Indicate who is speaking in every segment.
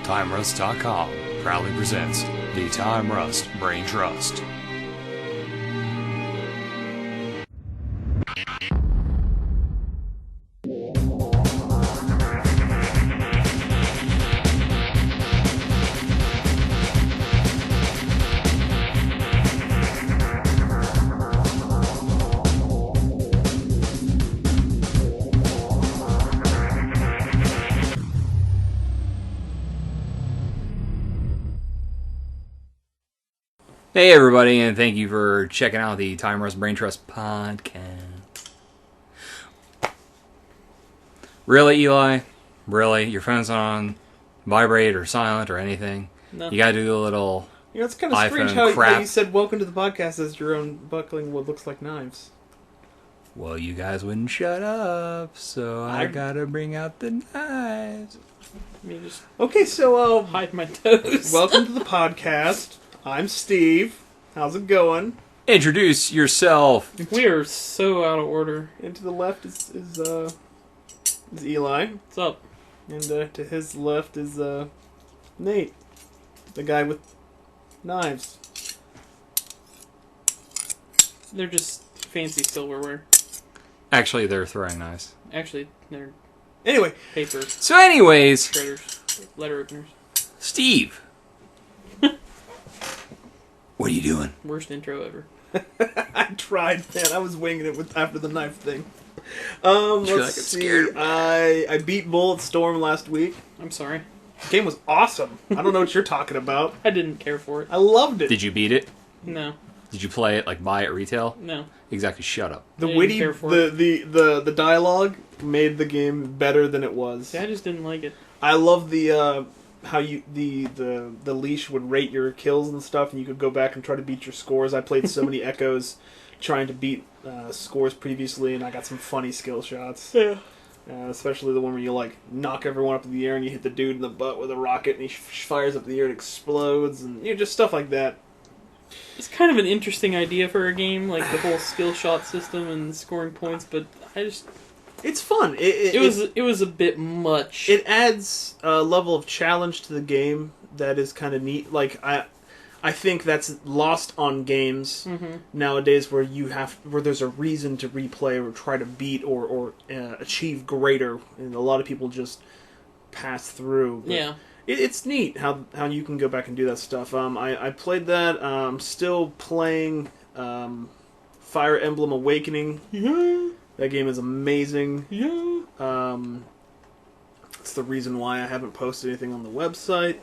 Speaker 1: TimeRust.com proudly presents the Time Rust Brain Trust. Hey everybody, and thank you for checking out the Time Rust Brain Trust podcast. Really, Eli? Really? Your phone's not on vibrate or silent or anything?
Speaker 2: No.
Speaker 1: You gotta do a little
Speaker 3: You know, it's kind of strange how you said welcome to the podcast as your own buckling what looks like knives.
Speaker 1: Well, you guys wouldn't shut up, so I gotta bring out the knives.
Speaker 3: Okay, so
Speaker 2: hide my toes.
Speaker 3: welcome to the podcast. I'm Steve. How's it going?
Speaker 1: Introduce yourself.
Speaker 2: We are so out of order.
Speaker 3: And to the left is Eli.
Speaker 2: What's up?
Speaker 3: And to his left is Nate, the guy with knives.
Speaker 2: They're just fancy silverware.
Speaker 1: Actually, they're throwing knives.
Speaker 2: Actually, they're
Speaker 3: Anyway,
Speaker 2: paper
Speaker 1: So anyways,
Speaker 2: shredders, letter openers.
Speaker 1: Steve. What are you doing?
Speaker 2: Worst intro ever.
Speaker 3: I tried, man. I was winging it after the knife thing. Let's see. I beat Bulletstorm last week.
Speaker 2: I'm sorry.
Speaker 3: The game was awesome. I don't know what you're talking about.
Speaker 2: I didn't care for it.
Speaker 3: I loved it.
Speaker 1: Did you beat it?
Speaker 2: No.
Speaker 1: Did you play it, like, buy it retail?
Speaker 2: No.
Speaker 1: Exactly, shut up.
Speaker 3: The
Speaker 2: didn't
Speaker 3: witty,
Speaker 2: care for
Speaker 3: the dialogue made the game better than it was.
Speaker 2: See, I just didn't like it.
Speaker 3: I love the how you the leash would rate your kills and stuff, and you could go back and try to beat your scores. I played so many echoes trying to beat scores previously, and I got some funny skill shots.
Speaker 2: Yeah.
Speaker 3: Especially the one where you like knock everyone up in the air and you hit the dude in the butt with a rocket, and he fires up in the air and explodes, and just stuff like that.
Speaker 2: It's kind of an interesting idea for a game, like the whole skill shot system and scoring points, but
Speaker 3: It's fun.
Speaker 2: It was a bit much.
Speaker 3: It adds a level of challenge to the game that is kind of neat. Like I think that's lost on games nowadays, where there's a reason to replay or try to beat or achieve greater, and a lot of people just pass through. But
Speaker 2: yeah.
Speaker 3: It's neat how you can go back and do that stuff. I played that. I'm still playing Fire Emblem Awakening.
Speaker 2: Yeah.
Speaker 3: That game is amazing.
Speaker 2: Yeah.
Speaker 3: It's the reason why I haven't posted anything on the website.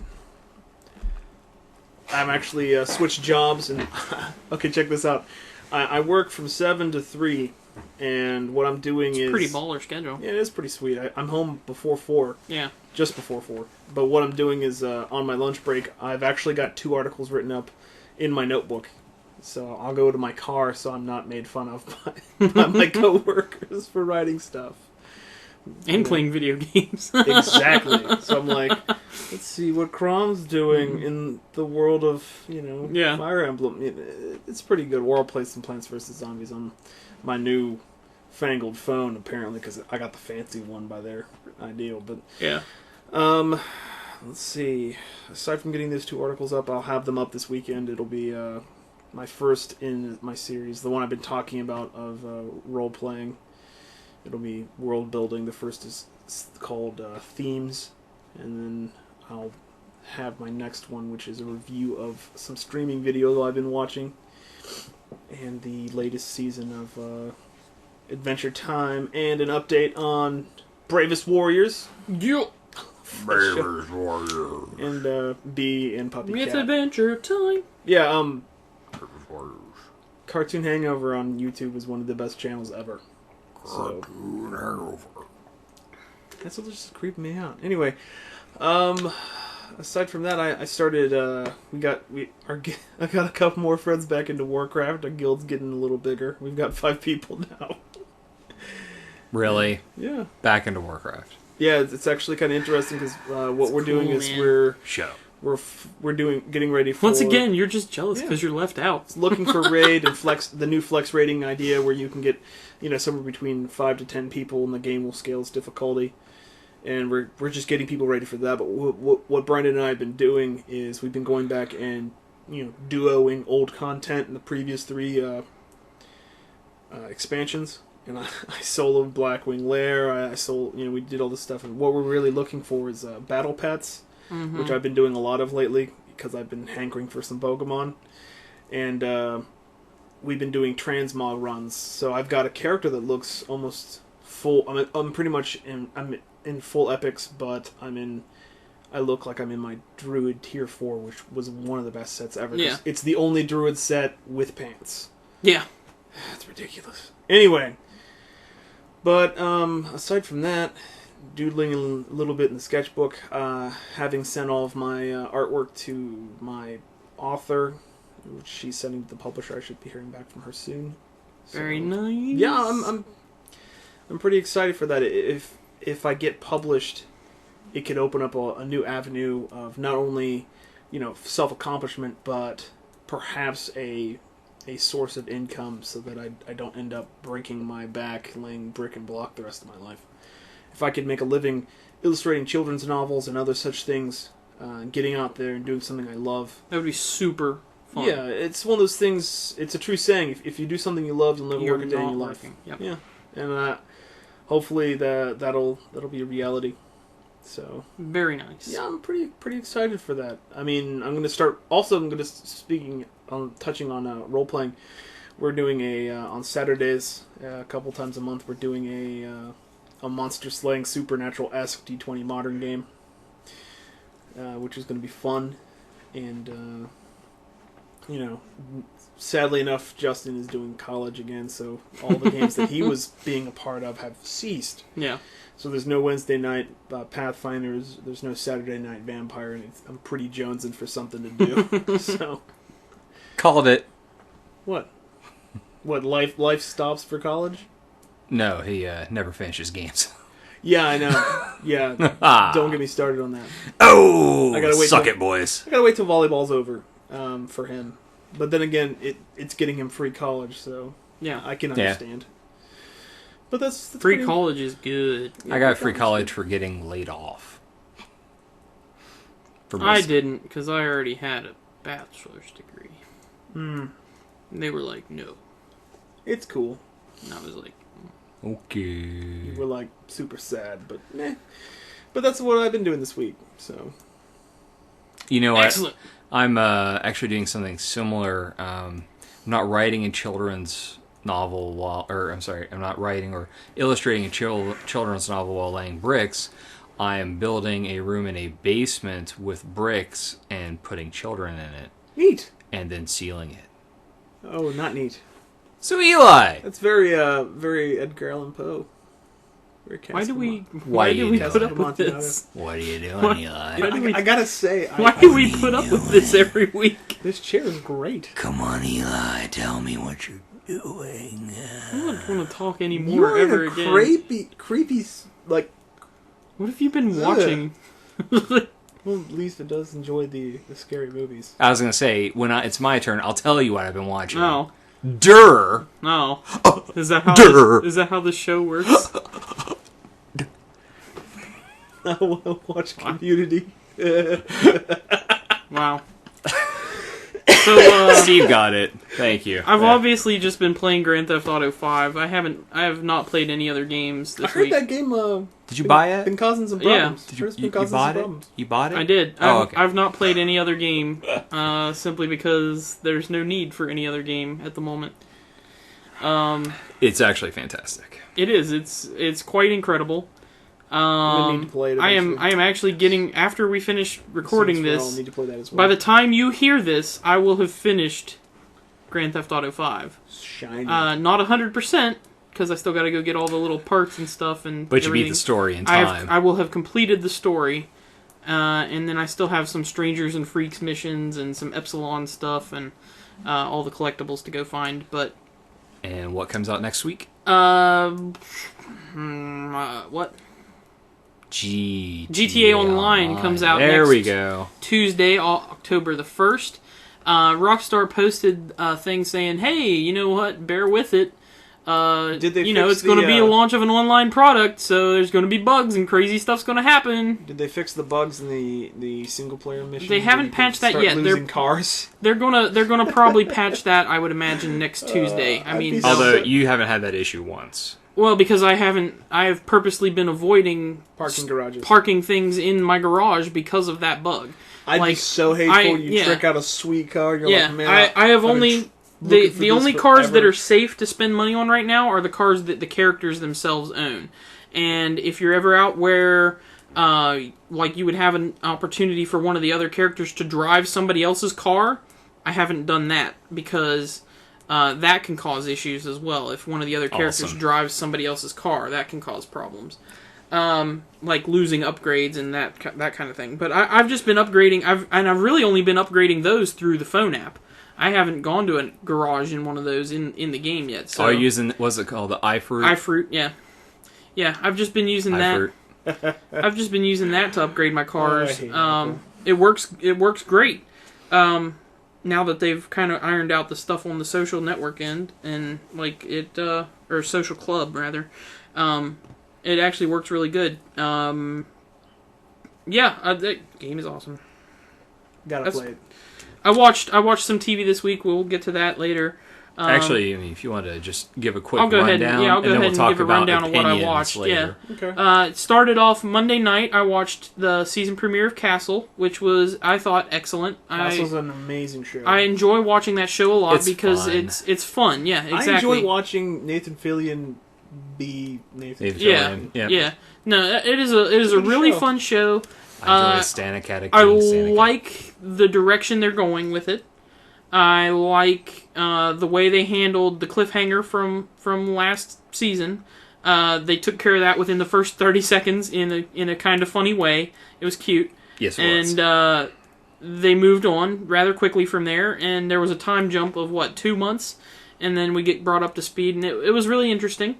Speaker 3: I'm actually switched jobs, and okay, check this out. I work from 7 to 3, and what I'm doing is
Speaker 2: Pretty baller schedule.
Speaker 3: Yeah, it is pretty sweet. I'm home before 4.
Speaker 2: Yeah.
Speaker 3: Just before 4. But what I'm doing is on my lunch break, I've actually got 2 articles written up in my notebook. So I'll go to my car so I'm not made fun of by my coworkers for writing stuff.
Speaker 2: And playing video games.
Speaker 3: Exactly. So I'm like, let's see what Crom's doing in the world of, Fire Emblem. It's pretty good. We'll play some Plants vs. Zombies on my new fangled phone, apparently, because I got the fancy one by their ideal. But
Speaker 2: yeah.
Speaker 3: Let's see. Aside from getting those 2 articles up, I'll have them up this weekend. It'll be my first in my series, the one I've been talking about of role-playing. It'll be world-building. The first is called Themes, and then I'll have my next one, which is a review of some streaming videos I've been watching, and the latest season of Adventure Time, and an update on Bravest Warriors.
Speaker 2: Yeah.
Speaker 1: Bravest Warrior.
Speaker 3: And Bee and Puppy Cat.
Speaker 2: It's Adventure Time.
Speaker 3: Yeah, Cartoon Hangover on YouTube is one of the best channels ever.
Speaker 1: Cartoon Hangover.
Speaker 3: That's what's just creeping me out. Anyway, aside from that, I started. I got a couple more friends back into Warcraft. Our guild's getting a little bigger. We've got 5 people now.
Speaker 1: Really?
Speaker 3: Yeah.
Speaker 1: Back into Warcraft.
Speaker 3: Yeah, it's actually kind of interesting because what we're doing is
Speaker 2: man.
Speaker 3: we're getting ready for.
Speaker 2: Once again, you're just jealous because you're left out.
Speaker 3: Looking for raid and the new flex rating idea where you can get, somewhere between 5 to 10 people and the game will scale its difficulty. and we're just getting people ready for that. But what Brandon and I have been doing is we've been going back and duoing old content in the previous 3 expansions. And I soloed Blackwing Lair. We did all this stuff. And what we're really looking for is battle pets, which I've been doing a lot of lately because I've been hankering for some Pokemon. And we've been doing transmog runs. So I've got a character that looks almost full. I'm pretty much I'm in full epics, but I look like I'm in my Druid Tier 4, which was one of the best sets ever.
Speaker 2: Yeah.
Speaker 3: It's the only Druid set with pants.
Speaker 2: Yeah.
Speaker 3: It's ridiculous. Anyway. But aside from that, doodling a little bit in the sketchbook, having sent all of my artwork to my author, which she's sending to the publisher. I should be hearing back from her soon. So,
Speaker 2: Very nice.
Speaker 3: Yeah, I'm pretty excited for that. If I get published, it could open up a new avenue of not only self-accomplishment, but perhaps a source of income so that I don't end up breaking my back laying brick and block the rest of my life. If I could make a living illustrating children's novels and other such things, getting out there and doing something I love.
Speaker 2: That would be super fun.
Speaker 3: Yeah, it's one of those things, it's a true saying, if you do something you love, you'll never work a day in your life.
Speaker 2: Yep.
Speaker 3: Yeah, and hopefully that'll be a reality. So
Speaker 2: very nice.
Speaker 3: Yeah, I'm pretty excited for that. I mean, I'm going to start. Also, I'm going to touching on role playing. We're doing on Saturdays, a couple times a month. We're doing a monster slaying supernatural-esque D20 modern game, which is going to be fun. And sadly enough, Justin is doing college again, so all the games that he was being a part of have ceased.
Speaker 2: Yeah.
Speaker 3: So there's no Wednesday night Pathfinders, there's no Saturday night Vampire, and I'm pretty jonesing for something to do. So
Speaker 1: Called it.
Speaker 3: What? What, life stops for college?
Speaker 1: No, he never finishes games.
Speaker 3: Yeah, I know. Yeah, don't get me started on that.
Speaker 1: Oh,
Speaker 3: I gotta wait
Speaker 1: suck it, boys.
Speaker 3: I gotta wait till volleyball's over for him. But then again, it's getting him free college, so
Speaker 2: yeah,
Speaker 3: I can understand. But that's
Speaker 2: free college is good.
Speaker 1: I got free college for getting laid off.
Speaker 2: I didn't, because I already had a bachelor's degree.
Speaker 3: Hmm.
Speaker 2: And they were like, no.
Speaker 3: It's cool.
Speaker 2: And I was like,
Speaker 1: okay.
Speaker 3: We're like super sad, but meh. But that's what I've been doing this week, so.
Speaker 1: You know what?
Speaker 2: Excellent.
Speaker 1: I'm actually doing something similar. I'm not writing a children's novel I'm not writing or illustrating a children's novel while laying bricks. I am building a room in a basement with bricks and putting children in it.
Speaker 3: Neat.
Speaker 1: And then sealing it.
Speaker 3: Oh, not neat.
Speaker 1: So Eli!
Speaker 3: That's very Edgar Allan Poe.
Speaker 2: Why do we
Speaker 1: put
Speaker 2: up with this?
Speaker 1: What are you doing, Eli?
Speaker 3: I gotta say,
Speaker 2: why do we put up with this every week?
Speaker 3: This chair is great.
Speaker 1: Come on, Eli, tell me what you're doing.
Speaker 2: I don't want to talk anymore ever again.
Speaker 3: Creepy, like...
Speaker 2: What have you been watching?
Speaker 3: Well, at least it does enjoy the scary movies.
Speaker 1: I was going to say, when it's my turn, I'll tell you what I've been watching.
Speaker 2: No.
Speaker 1: Durr!
Speaker 2: No. Is that how this show works?
Speaker 3: I'll watch Community.
Speaker 2: Wow. So,
Speaker 1: Steve got it. Thank you.
Speaker 2: I've obviously just been playing Grand Theft Auto 5. I have not played any other games this week.
Speaker 3: I heard that game,
Speaker 1: did you buy it?
Speaker 3: Been causing some problems.
Speaker 1: Yeah. Did you bought it? You bought it?
Speaker 2: I did.
Speaker 1: Oh, okay.
Speaker 2: I've not played any other game, simply because there's no need for any other game at the moment.
Speaker 1: It's actually fantastic.
Speaker 2: It is. It's quite incredible.
Speaker 3: I need to play it
Speaker 2: I am actually getting, after we finish recording this,
Speaker 3: I'll need to play that as well.
Speaker 2: by the time you hear this, I will have finished Grand Theft Auto 5.
Speaker 3: Shiny.
Speaker 2: Not 100%, because I still got to go get all the little parts and stuff.
Speaker 1: But you beat the story in time.
Speaker 2: I will have completed the story, and then I still have some Strangers and Freaks missions and some Epsilon stuff and all the collectibles to go find. But
Speaker 1: and what comes out next week?
Speaker 2: What? GTA Online comes out next Tuesday, October the 1st. Rockstar posted a thing saying, hey, you know what, bear with it.
Speaker 3: Did they
Speaker 2: it's going to be a launch of an online product, so there's going to be bugs and crazy stuff's going to happen.
Speaker 3: Did they fix the bugs in the single player mission?
Speaker 2: They haven't patched that yet.
Speaker 3: Losing cars.
Speaker 2: They're gonna probably patch that. I would imagine next Tuesday.
Speaker 1: Although you haven't had that issue once.
Speaker 2: Well, because I have purposely been avoiding parking things in my garage because of that bug.
Speaker 3: I'd be so hateful. You trick out a sweet car. You're like, man,
Speaker 2: I have only. The only cars that are safe to spend money on right now are the cars that the characters themselves own. And if you're ever out where, you would have an opportunity for one of the other characters to drive somebody else's car, I haven't done that because that can cause issues as well. If one of the other characters drives somebody else's car, that can cause problems. Like losing upgrades and that kind of thing. But I've just been upgrading. I've really only been upgrading those through the phone app. I haven't gone to a garage in one of those in the game yet. So.
Speaker 1: You're using, what's it called, the iFruit?
Speaker 2: iFruit, yeah. Yeah, I've just been using that. I've just been using that to upgrade my cars. It works great. Now that they've kind of ironed out the stuff on the social network end, and or social club rather, it actually works really good. That game is awesome.
Speaker 3: Gotta play it.
Speaker 2: I watched some TV this week. We'll get to that later.
Speaker 1: Actually, if you want to just give a quick
Speaker 2: I'll go
Speaker 1: rundown,
Speaker 2: ahead. Yeah, I'll go ahead and give a rundown
Speaker 1: of
Speaker 2: what I watched.
Speaker 1: Later.
Speaker 2: Yeah.
Speaker 3: Okay.
Speaker 2: It started off Monday night. I watched the season premiere of Castle, which was, I thought, excellent.
Speaker 3: Castle's an amazing show.
Speaker 2: I enjoy watching that show a lot because
Speaker 1: fun.
Speaker 2: it's fun. Yeah, exactly.
Speaker 3: I enjoy watching Nathan Fillion be Nathan
Speaker 1: Fillion.
Speaker 2: Yeah. No, it is a really fun show.
Speaker 1: I enjoy Static
Speaker 2: I like the direction they're going with it. I like the way they handled the cliffhanger from last season. They took care of that within the first 30 seconds in a kind of funny way. It was cute.
Speaker 1: Yes, it was.
Speaker 2: And they moved on rather quickly from there, and there was a time jump of, 2 months, and then we get brought up to speed, and it was really interesting.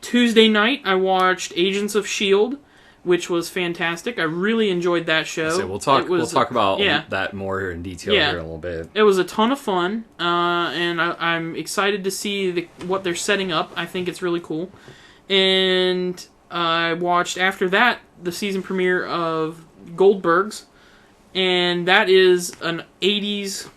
Speaker 2: Tuesday night, I watched Agents of S.H.I.E.L.D., which was fantastic. I really enjoyed that show.
Speaker 1: So we'll talk about that more here in detail here in a little bit.
Speaker 2: It was a ton of fun, and I'm excited to see what they're setting up. I think it's really cool. And I watched, after that, the season premiere of Goldbergs, and that is an 80s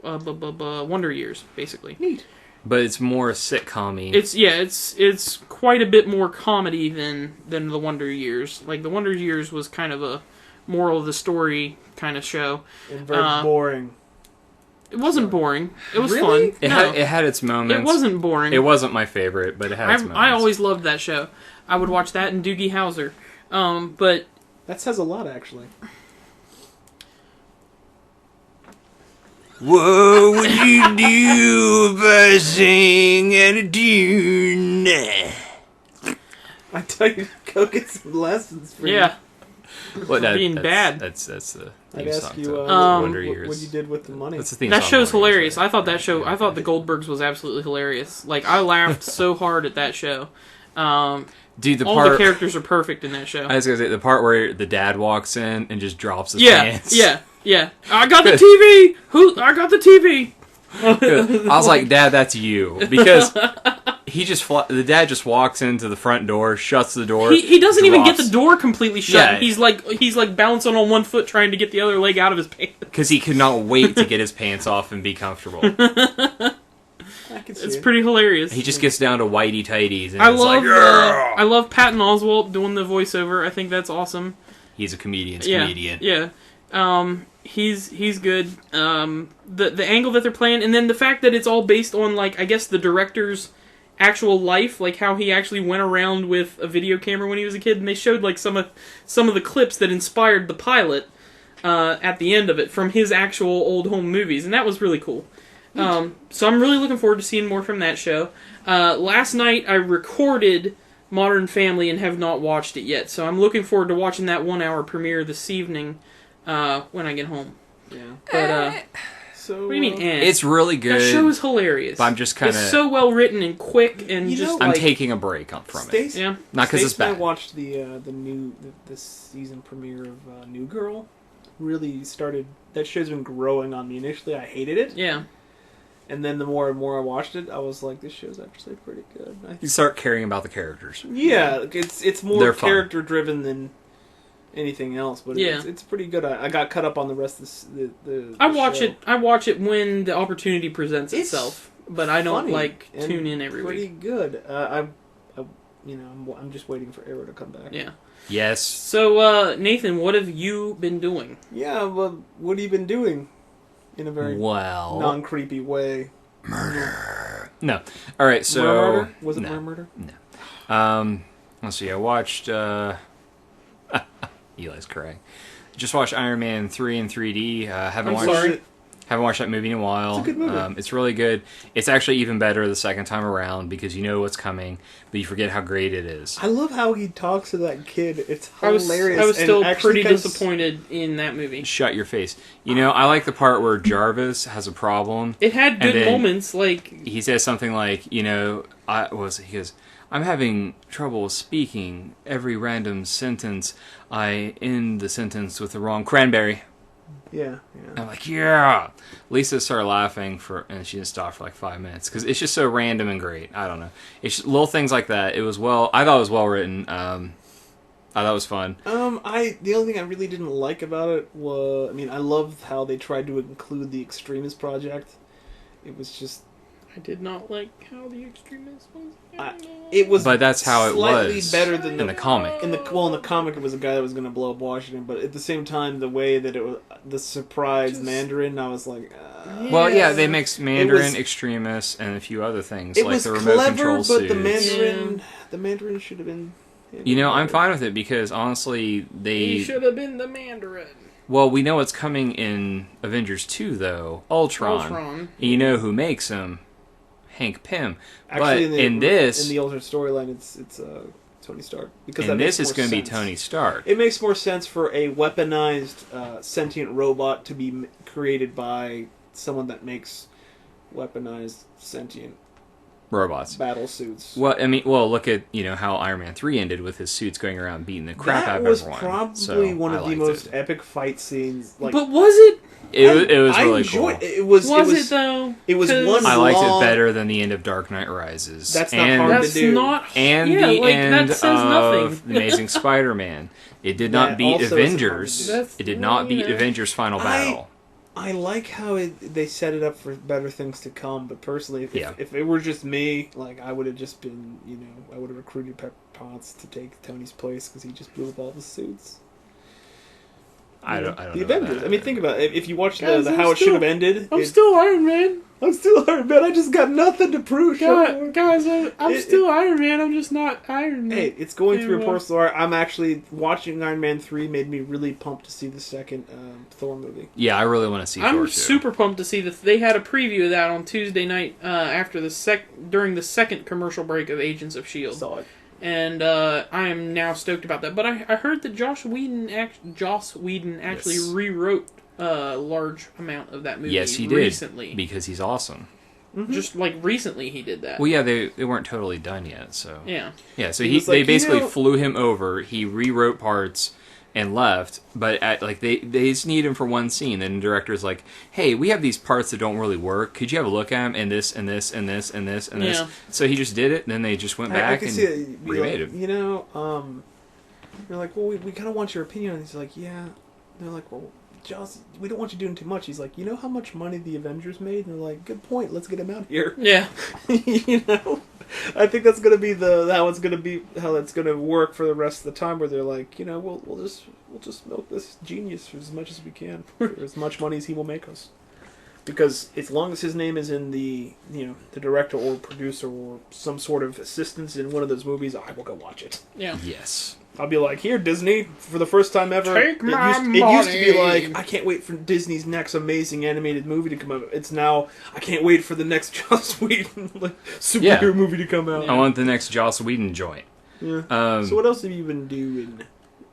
Speaker 2: Wonder Years, basically.
Speaker 3: Neat.
Speaker 1: But it's more sitcom-y.
Speaker 2: It's quite a bit more comedy than the Wonder Years. Like, the Wonder Years was kind of a moral of the story kind of show.
Speaker 3: And very boring.
Speaker 2: It wasn't boring. It was
Speaker 3: really?
Speaker 2: fun.
Speaker 1: It had its moments.
Speaker 2: It wasn't boring.
Speaker 1: It wasn't my favorite, but it had its moments.
Speaker 2: I always loved that show. I would watch that and Doogie Howser. But
Speaker 3: that says a lot, actually.
Speaker 1: What would you do if I sang out of tune?
Speaker 3: I tell you, go get some lessons for
Speaker 2: you.
Speaker 1: Being
Speaker 2: bad.
Speaker 1: That's the
Speaker 3: I'd ask you
Speaker 1: Wonder Years.
Speaker 3: What you did with the money.
Speaker 1: That's the theme
Speaker 2: that
Speaker 1: song
Speaker 2: show's
Speaker 1: Wonder
Speaker 2: hilarious.
Speaker 1: Years,
Speaker 2: I thought the Goldbergs was absolutely hilarious. Like, I laughed so hard at that show.
Speaker 1: Dude,
Speaker 2: all the characters are perfect in that show.
Speaker 1: I was gonna say the part where the dad walks in and just drops his pants.
Speaker 2: Yeah. I got the TV. I got the TV.
Speaker 1: I was like, Dad, that's you, because the dad just walks into the front door, shuts the door.
Speaker 2: He doesn't even get the door completely shut.
Speaker 1: Yeah.
Speaker 2: He's like bouncing on one foot trying to get the other leg out of his pants
Speaker 1: because he could not wait to get his pants off and be comfortable.
Speaker 2: It's pretty hilarious.
Speaker 1: He just gets down to whitey tighties, and
Speaker 2: I love Patton Oswalt doing the voiceover. I think that's awesome.
Speaker 1: He's a comedian.
Speaker 2: Yeah. He's good. The angle that they're playing, and then the fact that it's all based on, like, I guess the director's actual life, like how he actually went around with a video camera when he was a kid, and they showed like some of the clips that inspired the pilot at the end of it from his actual old home movies, and that was really cool. So I'm really looking forward to seeing more from that show. Last night I recorded Modern Family and have not watched it yet, so I'm looking forward to watching that 1 hour premiere this evening when I get home.
Speaker 3: Yeah.
Speaker 2: But
Speaker 3: so
Speaker 2: what do you mean?
Speaker 1: It's really good.
Speaker 2: That show is hilarious.
Speaker 1: But I'm just kind of
Speaker 2: it's so well written and quick and
Speaker 1: I'm taking a break from it.
Speaker 2: Yeah.
Speaker 1: Not because it's bad.
Speaker 3: I watched the season premiere of New Girl. Really started. That show's been growing on me. Initially, I hated it.
Speaker 2: Yeah.
Speaker 3: And then the more and more I watched it, I was like, this show's actually pretty good.
Speaker 1: You start caring about the characters.
Speaker 3: Yeah, it's more
Speaker 1: They're fun.
Speaker 3: character driven than anything else, but it's pretty good. I got caught up on the rest of the
Speaker 2: I watch
Speaker 3: show.
Speaker 2: it. I watch it when the opportunity presents itself, but I don't tune in every
Speaker 3: pretty
Speaker 2: week.
Speaker 3: Good. I'm just waiting for Arrow to come back.
Speaker 2: Yeah.
Speaker 1: Yes.
Speaker 2: So, Nathan, what have you been doing?
Speaker 3: Yeah, well, what have you been doing? In a very non-creepy way.
Speaker 1: Murder. No. All right, so...
Speaker 3: Murder? Was it murder?
Speaker 1: No. Let's see, I watched... Eli's crying. Just watched Iron Man 3 in 3D. Haven't watched that movie in a while.
Speaker 3: It's a good movie.
Speaker 1: It's really good. It's actually even better the second time around because you know what's coming, but you forget how great it is.
Speaker 3: I love how he talks to that kid. It's hilarious.
Speaker 2: I was still pretty disappointed in that movie.
Speaker 1: Shut your face. You know, I like the part where Jarvis has a problem.
Speaker 2: It had good moments, like...
Speaker 1: He says something like, he goes, I'm having trouble speaking. Every random sentence, I end the sentence with the wrong cranberry.
Speaker 3: Yeah.
Speaker 1: I'm like, yeah. Lisa started laughing and she didn't stop for like 5 minutes because it's just so random and great. I don't know. It's just little things like that. I thought it was well written. I thought it was fun.
Speaker 3: The only thing I really didn't like about it was, I loved how they tried to include the Extremist Project. It was just...
Speaker 2: I did not like how the Extremist was.
Speaker 3: It was,
Speaker 1: but that's how it
Speaker 3: slightly
Speaker 1: was
Speaker 3: better than
Speaker 1: in the comic.
Speaker 3: In the comic, it was a guy that was going to blow up Washington. But at the same time, the way that it was the surprise Mandarin, I was like,
Speaker 1: well, yeah, they mixed Mandarin, Extremists, and a few other things like the remote control suits.
Speaker 3: The Mandarin should have been.
Speaker 1: I'm fine with it because honestly,
Speaker 2: he should have been the Mandarin.
Speaker 1: Well, we know what's coming in Avengers 2, though. Ultron. And you know who makes him. Hank Pym.
Speaker 3: Actually,
Speaker 1: but
Speaker 3: in the alternate storyline, it's Tony Stark. Because
Speaker 1: this is going to be Tony Stark.
Speaker 3: It makes more sense for a weaponized sentient robot to be created by someone that makes weaponized sentient
Speaker 1: robots
Speaker 3: battle suits.
Speaker 1: Well, look at how Iron Man 3 ended with his suits going around beating the crap out of everyone.
Speaker 3: That was probably one of the most epic fight scenes.
Speaker 2: But was it?
Speaker 1: It was really cool.
Speaker 3: It was
Speaker 2: it though?
Speaker 3: It was one.
Speaker 1: I liked it better than the end of Dark Knight Rises.
Speaker 3: That's not hard to do.
Speaker 1: End of The Amazing Spider-Man. It did not beat Avengers. It did not beat Avengers Final Battle.
Speaker 3: I like how they set it up for better things to come, but personally, if it were just me, I would have just been, I would have recruited Pepper Potts to take Tony's place because he just blew up all the suits.
Speaker 1: I don't know.
Speaker 3: The Avengers. Think about it. If you watch the how it should have ended.
Speaker 2: I'm still Iron Man.
Speaker 3: I'm still Iron Man. I just got nothing to prove.
Speaker 2: Guys, I'm still Iron Man. I'm just not Iron Man.
Speaker 3: Hey, it's going through a personal art. I'm actually watching Iron Man 3 made me really pumped to see the second Thor movie.
Speaker 1: Yeah, I really want to see Thor too.
Speaker 2: I'm super pumped to see they had a preview of that on Tuesday night after during the second commercial break of Agents of S.H.I.E.L.D.
Speaker 3: Saw it.
Speaker 2: And I am now stoked about that. But I heard that Joss Whedon actually rewrote a large amount of that movie.
Speaker 1: Yes, he did.
Speaker 2: Recently.
Speaker 1: Because he's awesome.
Speaker 2: Mm-hmm. Just recently he did that.
Speaker 1: Well, yeah, they weren't totally done yet, so...
Speaker 2: Yeah.
Speaker 1: Yeah, so they basically flew him over, he rewrote parts and left, but they just need him for one scene, and the director's like, hey, we have these parts that don't really work, could you have a look at them, and this, and this, and this, and this, and this? So he just did it, and then they just went back and remade it.
Speaker 3: They're like, well, we kind of want your opinion on this. He's like, yeah. They're like, well, Joss, we don't want you doing too much. He's like, you know how much money the Avengers made? And they're like, good point, let's get him out of here.
Speaker 2: Yeah.
Speaker 3: I think that's gonna be how it's gonna work for the rest of the time, where they're like, we'll just milk this genius for as much as we can, for as much money as he will make us. Because as long as his name is in the director or producer or some sort of assistance in one of those movies, I will go watch it.
Speaker 2: Yeah.
Speaker 1: Yes.
Speaker 3: I'll be like, here, Disney, for the first time ever.
Speaker 2: Take my money.
Speaker 3: It used to be like, I can't wait for Disney's next amazing animated movie to come out. It's now, I can't wait for the next Joss Whedon superhero movie to come out.
Speaker 1: I want the next Joss Whedon joint.
Speaker 3: Yeah. So what else have you been doing?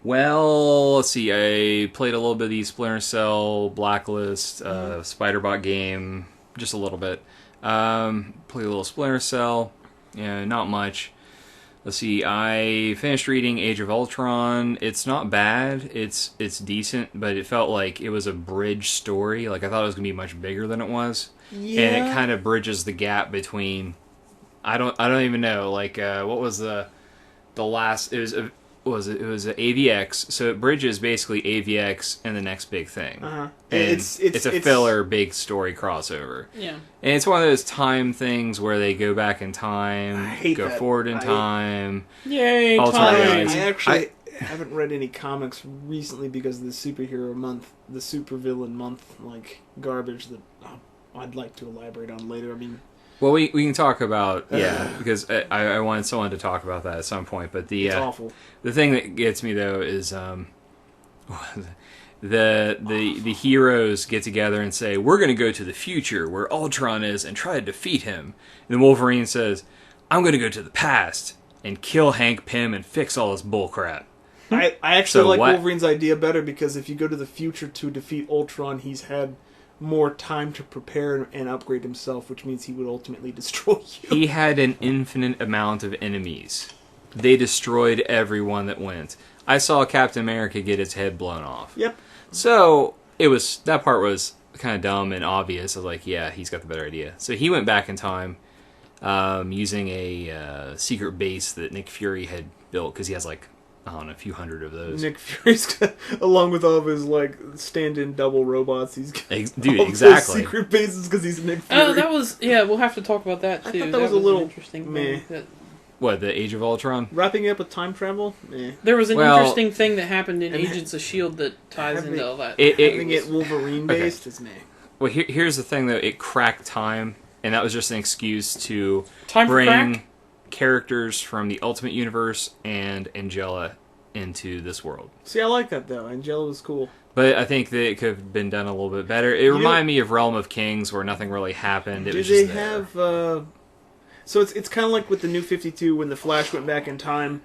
Speaker 1: Well, let's see. I played a little bit of the Splinter Cell, Blacklist, Spider-Bot game, just a little bit. Played a little Splinter Cell, not much. let's see. I finished reading Age of Ultron. It's not bad. It's decent, but it felt like it was a bridge story. Like I thought it was gonna be much bigger than it was,
Speaker 3: Yeah.
Speaker 1: and it kind of bridges the gap between. I don't even know. Like what was the last? It was it was a AVX. So it bridges basically AVX and the next big thing.
Speaker 3: Uh-huh.
Speaker 1: And it's a filler big story crossover.
Speaker 2: Yeah.
Speaker 1: And it's one of those time things where they go back in time,
Speaker 3: I hate
Speaker 1: go
Speaker 3: that.
Speaker 1: forward in time.
Speaker 2: Yay,
Speaker 1: Alternate
Speaker 2: time!
Speaker 1: realities.
Speaker 3: I actually haven't read any comics recently because of the superhero month, the supervillain month, like garbage that I'd like to elaborate on later. I mean,
Speaker 1: Well, we can talk about because I wanted someone to talk about that at some point. But
Speaker 3: it's awful.
Speaker 1: the thing that gets me though is the heroes get together and say we're going to go to the future where Ultron is and try to defeat him. And then Wolverine says, "I'm going to go to the past and kill Hank Pym and fix all this bullcrap."
Speaker 3: I actually
Speaker 1: So
Speaker 3: like
Speaker 1: what-
Speaker 3: Wolverine's idea better because if you go to the future to defeat Ultron, he's had more time to prepare and upgrade himself, which means he would ultimately destroy you.
Speaker 1: He had an infinite amount of enemies. They destroyed everyone that went. I saw Captain America get his head blown off.
Speaker 3: Yep.
Speaker 1: So that part was kind of dumb and obvious. I was like, yeah, he's got the better idea. So he went back in time using a secret base that Nick Fury had built because he has like, I don't know, a few hundred of those.
Speaker 3: Nick Fury's got, along with all of his like stand-in double robots, he's got
Speaker 1: Dude,
Speaker 3: all
Speaker 1: exactly.
Speaker 3: those secret bases because he's Nick Fury.
Speaker 2: Oh, that was we'll have to talk about that too.
Speaker 3: I thought that was a
Speaker 2: an
Speaker 3: little
Speaker 2: interesting
Speaker 3: meh.
Speaker 2: thing. That,
Speaker 1: What, the Age of Ultron?
Speaker 3: Wrapping it up with time travel.
Speaker 2: there was an
Speaker 1: Well-
Speaker 2: interesting thing that happened in
Speaker 3: And
Speaker 2: Agents of S.H.I.E.L.D. that ties
Speaker 3: having-
Speaker 2: into all that.
Speaker 3: Having it Wolverine based is meh.
Speaker 1: Well, here's the thing, though. It cracked time, and that was just an excuse to
Speaker 2: Time for
Speaker 1: bring
Speaker 2: crack?
Speaker 1: characters from the Ultimate Universe and Angela into this world.
Speaker 3: See, I like that though. Angela was cool.
Speaker 1: But I think that it could have been done a little bit better. It reminded me of Realm of Kings, where nothing really happened. It
Speaker 3: Do
Speaker 1: was
Speaker 3: they
Speaker 1: just there.
Speaker 3: have? So it's kind of like with the New 52 when the Flash went back in time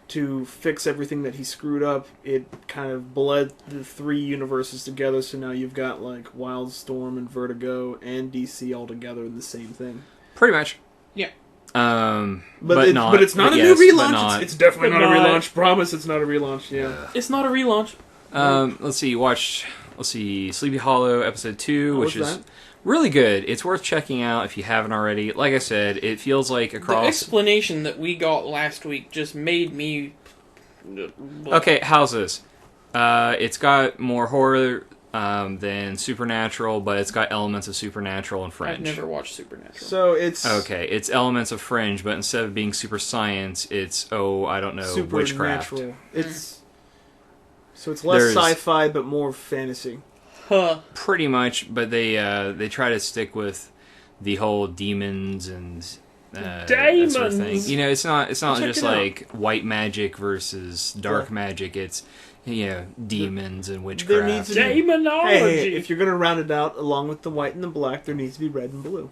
Speaker 3: to fix everything that he screwed up. It kind of bled the three universes together. So now you've got like Wildstorm and Vertigo and DC all together in the same thing.
Speaker 1: Pretty much.
Speaker 2: Yeah.
Speaker 1: But
Speaker 3: it's not a
Speaker 1: yes,
Speaker 3: new
Speaker 1: but
Speaker 3: relaunch.
Speaker 1: not.
Speaker 3: It's definitely
Speaker 2: But
Speaker 3: not a
Speaker 2: not.
Speaker 3: relaunch. Promise, it's not a relaunch. Yeah.
Speaker 2: It's not a relaunch.
Speaker 1: Let's see, Sleepy Hollow episode 2,
Speaker 3: How
Speaker 1: which
Speaker 3: was
Speaker 1: is
Speaker 3: that?
Speaker 1: really good. It's worth checking out if you haven't already. Like I said, it feels like
Speaker 2: The
Speaker 1: across.
Speaker 2: explanation that we got last week just made me.
Speaker 1: Okay, how's this? It's got more horror than Supernatural, but it's got elements of Supernatural and Fringe.
Speaker 2: I've never watched Supernatural.
Speaker 3: So it's
Speaker 1: Okay, it's elements of Fringe, but instead of being super science, it's I don't know, witchcraft.
Speaker 3: supernatural. It's so it's less
Speaker 1: There's-
Speaker 3: sci-fi but more fantasy.
Speaker 2: Huh.
Speaker 1: Pretty much, but they try to stick with the whole demons and that sort of thing.
Speaker 2: Demons!
Speaker 1: You know, it's not just
Speaker 3: it out.
Speaker 1: like white magic versus dark
Speaker 3: Yeah.
Speaker 1: magic. It's demons and
Speaker 3: There
Speaker 1: witchcraft.
Speaker 3: needs to be
Speaker 2: Demonology.
Speaker 3: Hey, if you're going to round it out along with the white and the black, there needs to be red and blue.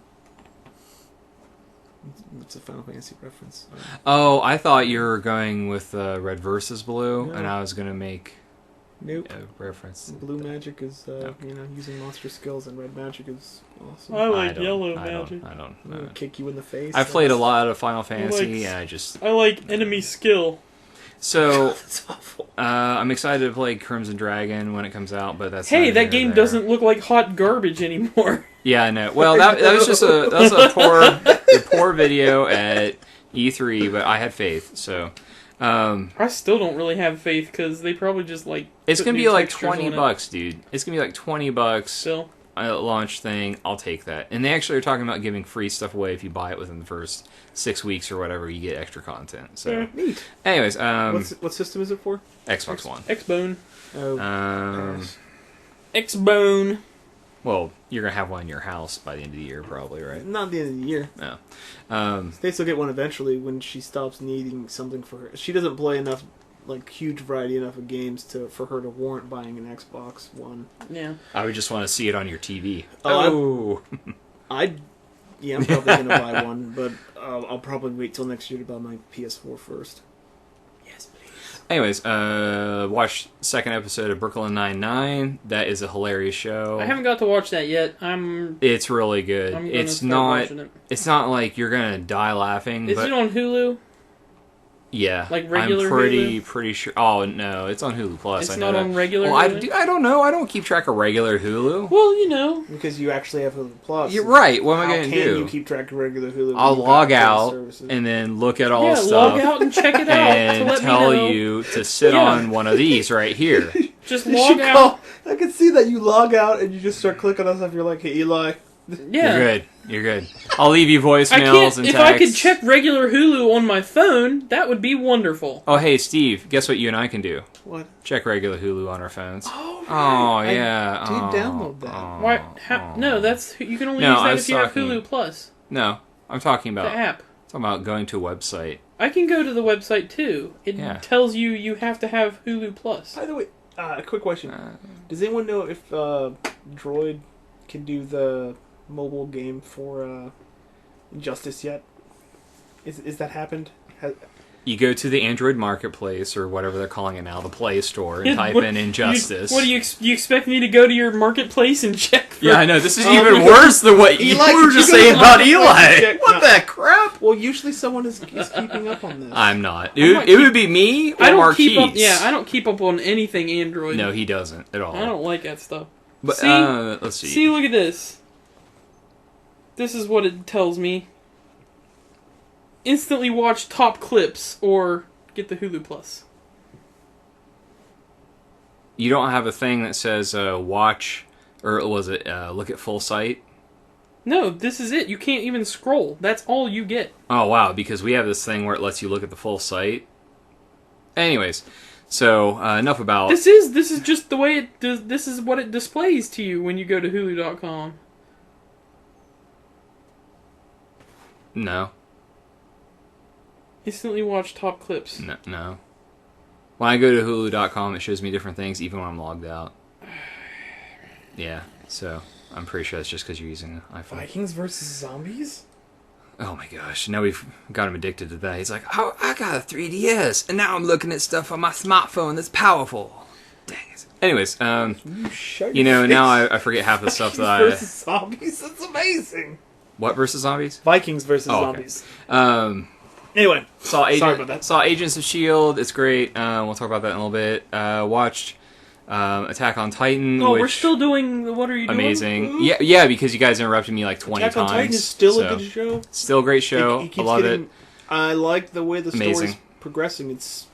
Speaker 3: It's a Final Fantasy reference.
Speaker 1: Oh, I thought you were going with red versus blue,
Speaker 3: No.
Speaker 1: and I was going to make
Speaker 3: Nope.
Speaker 1: a reference.
Speaker 3: Blue magic is,
Speaker 1: Okay.
Speaker 3: using monster skills, and red magic is awesome.
Speaker 2: I like
Speaker 1: don't-
Speaker 2: yellow
Speaker 1: I don't-
Speaker 2: magic.
Speaker 1: I don't
Speaker 3: I'm
Speaker 1: know.
Speaker 3: gonna kick you in the face.
Speaker 1: I've played a
Speaker 3: That's-
Speaker 1: lot of Final Fantasy,
Speaker 2: like-
Speaker 1: and I just
Speaker 2: I like enemy skill.
Speaker 1: so
Speaker 3: That's awful.
Speaker 1: I'm excited to play Crimson Dragon when it comes out, but that's
Speaker 2: Hey,
Speaker 1: neither
Speaker 2: that
Speaker 1: here
Speaker 2: game
Speaker 1: nor there.
Speaker 2: doesn't look like hot garbage anymore.
Speaker 1: Yeah, I know. Well, that was just a poor video at E3, but I had faith. So
Speaker 2: I still don't really have faith because they probably just like.
Speaker 1: it's
Speaker 2: put
Speaker 1: gonna
Speaker 2: new
Speaker 1: be like
Speaker 2: textures on it.
Speaker 1: $20, dude. It's gonna be like $20
Speaker 2: Still,
Speaker 1: a launch thing. I'll take that. And they actually are talking about giving free stuff away if you buy it within the first 6 weeks or whatever. You get extra content. So,
Speaker 3: Neat.
Speaker 1: anyways,
Speaker 3: What system is it for?
Speaker 1: Xbox One.
Speaker 2: X-Bone.
Speaker 3: Oh,
Speaker 2: X-Bone.
Speaker 1: Well, you're gonna have one in your house by the end of the year, probably, right?
Speaker 3: not the end of the year.
Speaker 1: No.
Speaker 3: States will get one eventually when she stops needing something for her. She doesn't play enough, like huge variety enough of games for her to warrant buying an Xbox One.
Speaker 2: Yeah.
Speaker 1: I would just want to see it on your TV.
Speaker 3: Oh, I'm probably gonna buy one, but I'll probably wait till next year to buy my PS4 first. Yes, please.
Speaker 1: Anyways, watch second episode of Brooklyn Nine-Nine. That is a hilarious show.
Speaker 2: I haven't got to watch that yet.
Speaker 1: It's really good.
Speaker 2: I'm gonna
Speaker 1: It's
Speaker 2: start
Speaker 1: not.
Speaker 2: watching it.
Speaker 1: It's not like you're gonna die laughing.
Speaker 2: Is
Speaker 1: but
Speaker 2: it on Hulu?
Speaker 1: Yeah,
Speaker 2: Like regular
Speaker 1: I'm pretty sure. Oh no, it's on Hulu Plus.
Speaker 2: It's
Speaker 1: I know
Speaker 2: not
Speaker 1: that.
Speaker 2: on regular
Speaker 1: Well,
Speaker 2: Hulu?
Speaker 1: I don't know. I don't keep track of regular Hulu.
Speaker 2: Well, you know.
Speaker 3: Because you actually have Hulu Plus.
Speaker 1: You're right. What am I
Speaker 3: How
Speaker 1: going to
Speaker 3: can
Speaker 1: do?
Speaker 3: you keep track of regular Hulu? when
Speaker 1: I'll
Speaker 3: you've
Speaker 1: log
Speaker 3: got
Speaker 1: out
Speaker 3: services?
Speaker 1: and then look at all
Speaker 2: Yeah,
Speaker 1: the stuff
Speaker 2: log out and check it out to
Speaker 1: and
Speaker 2: let me
Speaker 1: tell
Speaker 2: know.
Speaker 1: you to sit
Speaker 2: Yeah.
Speaker 1: on one of these right here.
Speaker 2: Just
Speaker 3: You
Speaker 2: log
Speaker 3: should
Speaker 2: out.
Speaker 3: call- I can see that you log out and you just start clicking on stuff. You're like, hey, Eli.
Speaker 2: Yeah.
Speaker 1: You're good. You're good. I'll leave you
Speaker 2: I
Speaker 1: voicemails
Speaker 2: can't.
Speaker 1: and
Speaker 2: If
Speaker 1: texts.
Speaker 2: I could check regular Hulu on my phone, that would be wonderful.
Speaker 1: Oh, hey, Steve. Guess what you and I can do?
Speaker 3: What?
Speaker 1: Check regular Hulu on our phones.
Speaker 3: Oh,
Speaker 1: Oh,
Speaker 3: right.
Speaker 1: yeah.
Speaker 3: I did download that.
Speaker 2: Why? No, that's you can only
Speaker 1: No,
Speaker 2: use
Speaker 1: I
Speaker 2: that
Speaker 1: was
Speaker 2: if you have
Speaker 1: talking-
Speaker 2: Hulu Plus,
Speaker 1: No, I'm talking
Speaker 2: the
Speaker 1: about
Speaker 2: app.
Speaker 1: going to a website.
Speaker 2: I can go to the website too. It
Speaker 1: Yeah.
Speaker 2: tells you have to have Hulu Plus.
Speaker 3: By the way, a quick question. Does anyone know if Droid can do the mobile game for Injustice yet? Is that happened?
Speaker 1: You go to the Android Marketplace, or whatever they're calling it now, the Play Store, and type
Speaker 2: What-
Speaker 1: in Injustice.
Speaker 2: What do you expect me to go to your marketplace and check? For,
Speaker 1: Yeah, I know. This is
Speaker 3: Oh,
Speaker 1: even
Speaker 3: because-
Speaker 1: worse than what you
Speaker 3: Eli,
Speaker 1: were
Speaker 3: could
Speaker 1: just
Speaker 3: you go
Speaker 1: saying
Speaker 3: to
Speaker 1: about
Speaker 3: the
Speaker 1: Eli.
Speaker 3: marketplace and check-
Speaker 1: What
Speaker 3: No.
Speaker 1: the crap?
Speaker 3: Well, usually someone is keeping up on this.
Speaker 1: I'm not.
Speaker 2: I'm not
Speaker 1: It would be me or
Speaker 2: I don't
Speaker 1: Marquise.
Speaker 2: keep up. Yeah, I don't keep up on anything Android.
Speaker 1: No, he doesn't at all.
Speaker 2: I don't like that stuff.
Speaker 1: But
Speaker 2: See?
Speaker 1: let's see.
Speaker 2: See, look at this. This is what it tells me. Instantly watch top clips or get the Hulu Plus.
Speaker 1: You don't have a thing that says watch, or was it look at full site?
Speaker 2: No, this is it. You can't even scroll. That's all you get.
Speaker 1: Oh wow, because we have this thing where it lets you look at the full site. Anyways, so enough about
Speaker 2: This is just the way it does. This is what it displays to you when you go to Hulu.com.
Speaker 1: No.
Speaker 2: Instantly watch top clips.
Speaker 1: No. When I go to Hulu.com, it shows me different things, even when I'm logged out. Yeah, so I'm pretty sure that's just because you're using an iPhone.
Speaker 3: Vikings versus zombies?
Speaker 1: Oh my gosh, now we've got him addicted to that. He's like, oh, I got a 3DS, and now I'm looking at stuff on my smartphone that's powerful. Dang it. Anyways, you know, now I forget half the stuff that
Speaker 3: Vikings versus zombies? That's amazing!
Speaker 1: What versus zombies?
Speaker 3: Vikings versus
Speaker 1: Oh, okay.
Speaker 3: zombies. Anyway, sorry about that.
Speaker 1: Saw Agents of S.H.I.E.L.D. It's great. We'll talk about that in a little bit. Watched Attack on Titan.
Speaker 2: Oh,
Speaker 1: which,
Speaker 2: we're still doing the What Are You
Speaker 1: amazing.
Speaker 2: Doing?
Speaker 1: Yeah, because you guys interrupted me like 20
Speaker 3: Attack on
Speaker 1: times.
Speaker 3: Titan is still
Speaker 1: so.
Speaker 3: a good show.
Speaker 1: Still a great show.
Speaker 3: It
Speaker 1: I
Speaker 3: keeps
Speaker 1: love
Speaker 3: getting-
Speaker 1: it.
Speaker 3: I like the way the story's
Speaker 1: Amazing.
Speaker 3: progressing. It's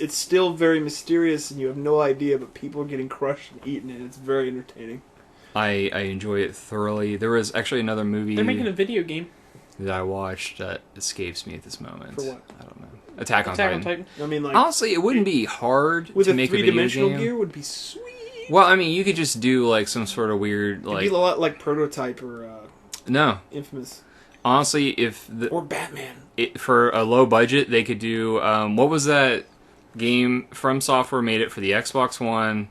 Speaker 3: still very mysterious, and you have no idea, but people are getting crushed and eaten, and it's very entertaining.
Speaker 1: I enjoy it thoroughly. There was actually another movie
Speaker 2: They're making a video game.
Speaker 1: that I watched that escapes me at this moment.
Speaker 3: For what?
Speaker 1: I don't know. Attack on
Speaker 2: Attack
Speaker 1: Titan.
Speaker 2: on Titan.
Speaker 3: I mean, like
Speaker 1: Honestly, it wouldn't be hard
Speaker 3: with
Speaker 1: to
Speaker 3: a
Speaker 1: make a video
Speaker 3: three-dimensional
Speaker 1: game.
Speaker 3: gear would be sweet.
Speaker 1: Well, I mean, you could just do like some sort of weird
Speaker 3: It'd
Speaker 1: like
Speaker 3: be a lot like Prototype or
Speaker 1: no.
Speaker 3: Infamous
Speaker 1: Honestly, if
Speaker 3: or Batman.
Speaker 1: for a low budget, they could do what was that game From Software made it for the Xbox One,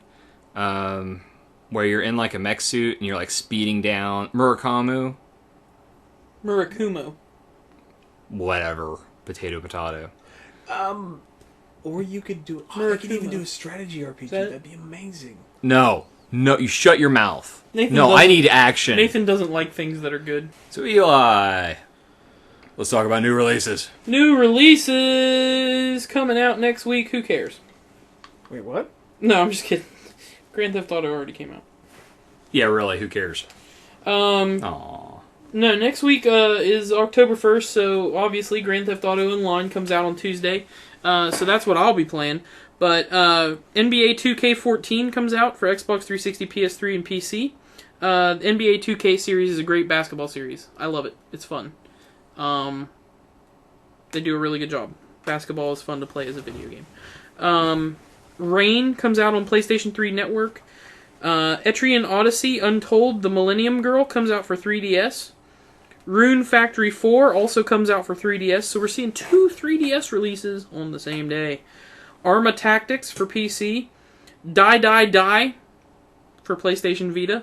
Speaker 1: where you're in like a mech suit and you're like speeding down Murakamu, whatever, potato.
Speaker 3: Or you could do.
Speaker 2: Murakuma.
Speaker 3: I could even do a strategy RPG. That'd be amazing.
Speaker 1: No, you shut your mouth.
Speaker 2: Nathan
Speaker 1: No,
Speaker 2: doesn't-
Speaker 1: I need action.
Speaker 2: Nathan doesn't like things that are good.
Speaker 1: So Eli, let's talk about new releases.
Speaker 2: New releases coming out next week. Who cares?
Speaker 3: Wait, what?
Speaker 2: No, I'm just kidding. Grand Theft Auto already came out.
Speaker 1: Yeah, really, who cares? Aww.
Speaker 2: No, next week is October 1st, so obviously Grand Theft Auto Online comes out on Tuesday. So that's what I'll be playing. But NBA 2K14 comes out for Xbox 360, PS3, and PC. The NBA 2K series is a great basketball series. I love it. It's fun. They do a really good job. Basketball is fun to play as a video game. Rain comes out on PlayStation 3 Network. Etrian Odyssey Untold: The Millennium Girl comes out for 3DS. Rune Factory 4 also comes out for 3DS, so we're seeing 2 3DS releases on the same day. Arma Tactics for PC. Die for PlayStation Vita.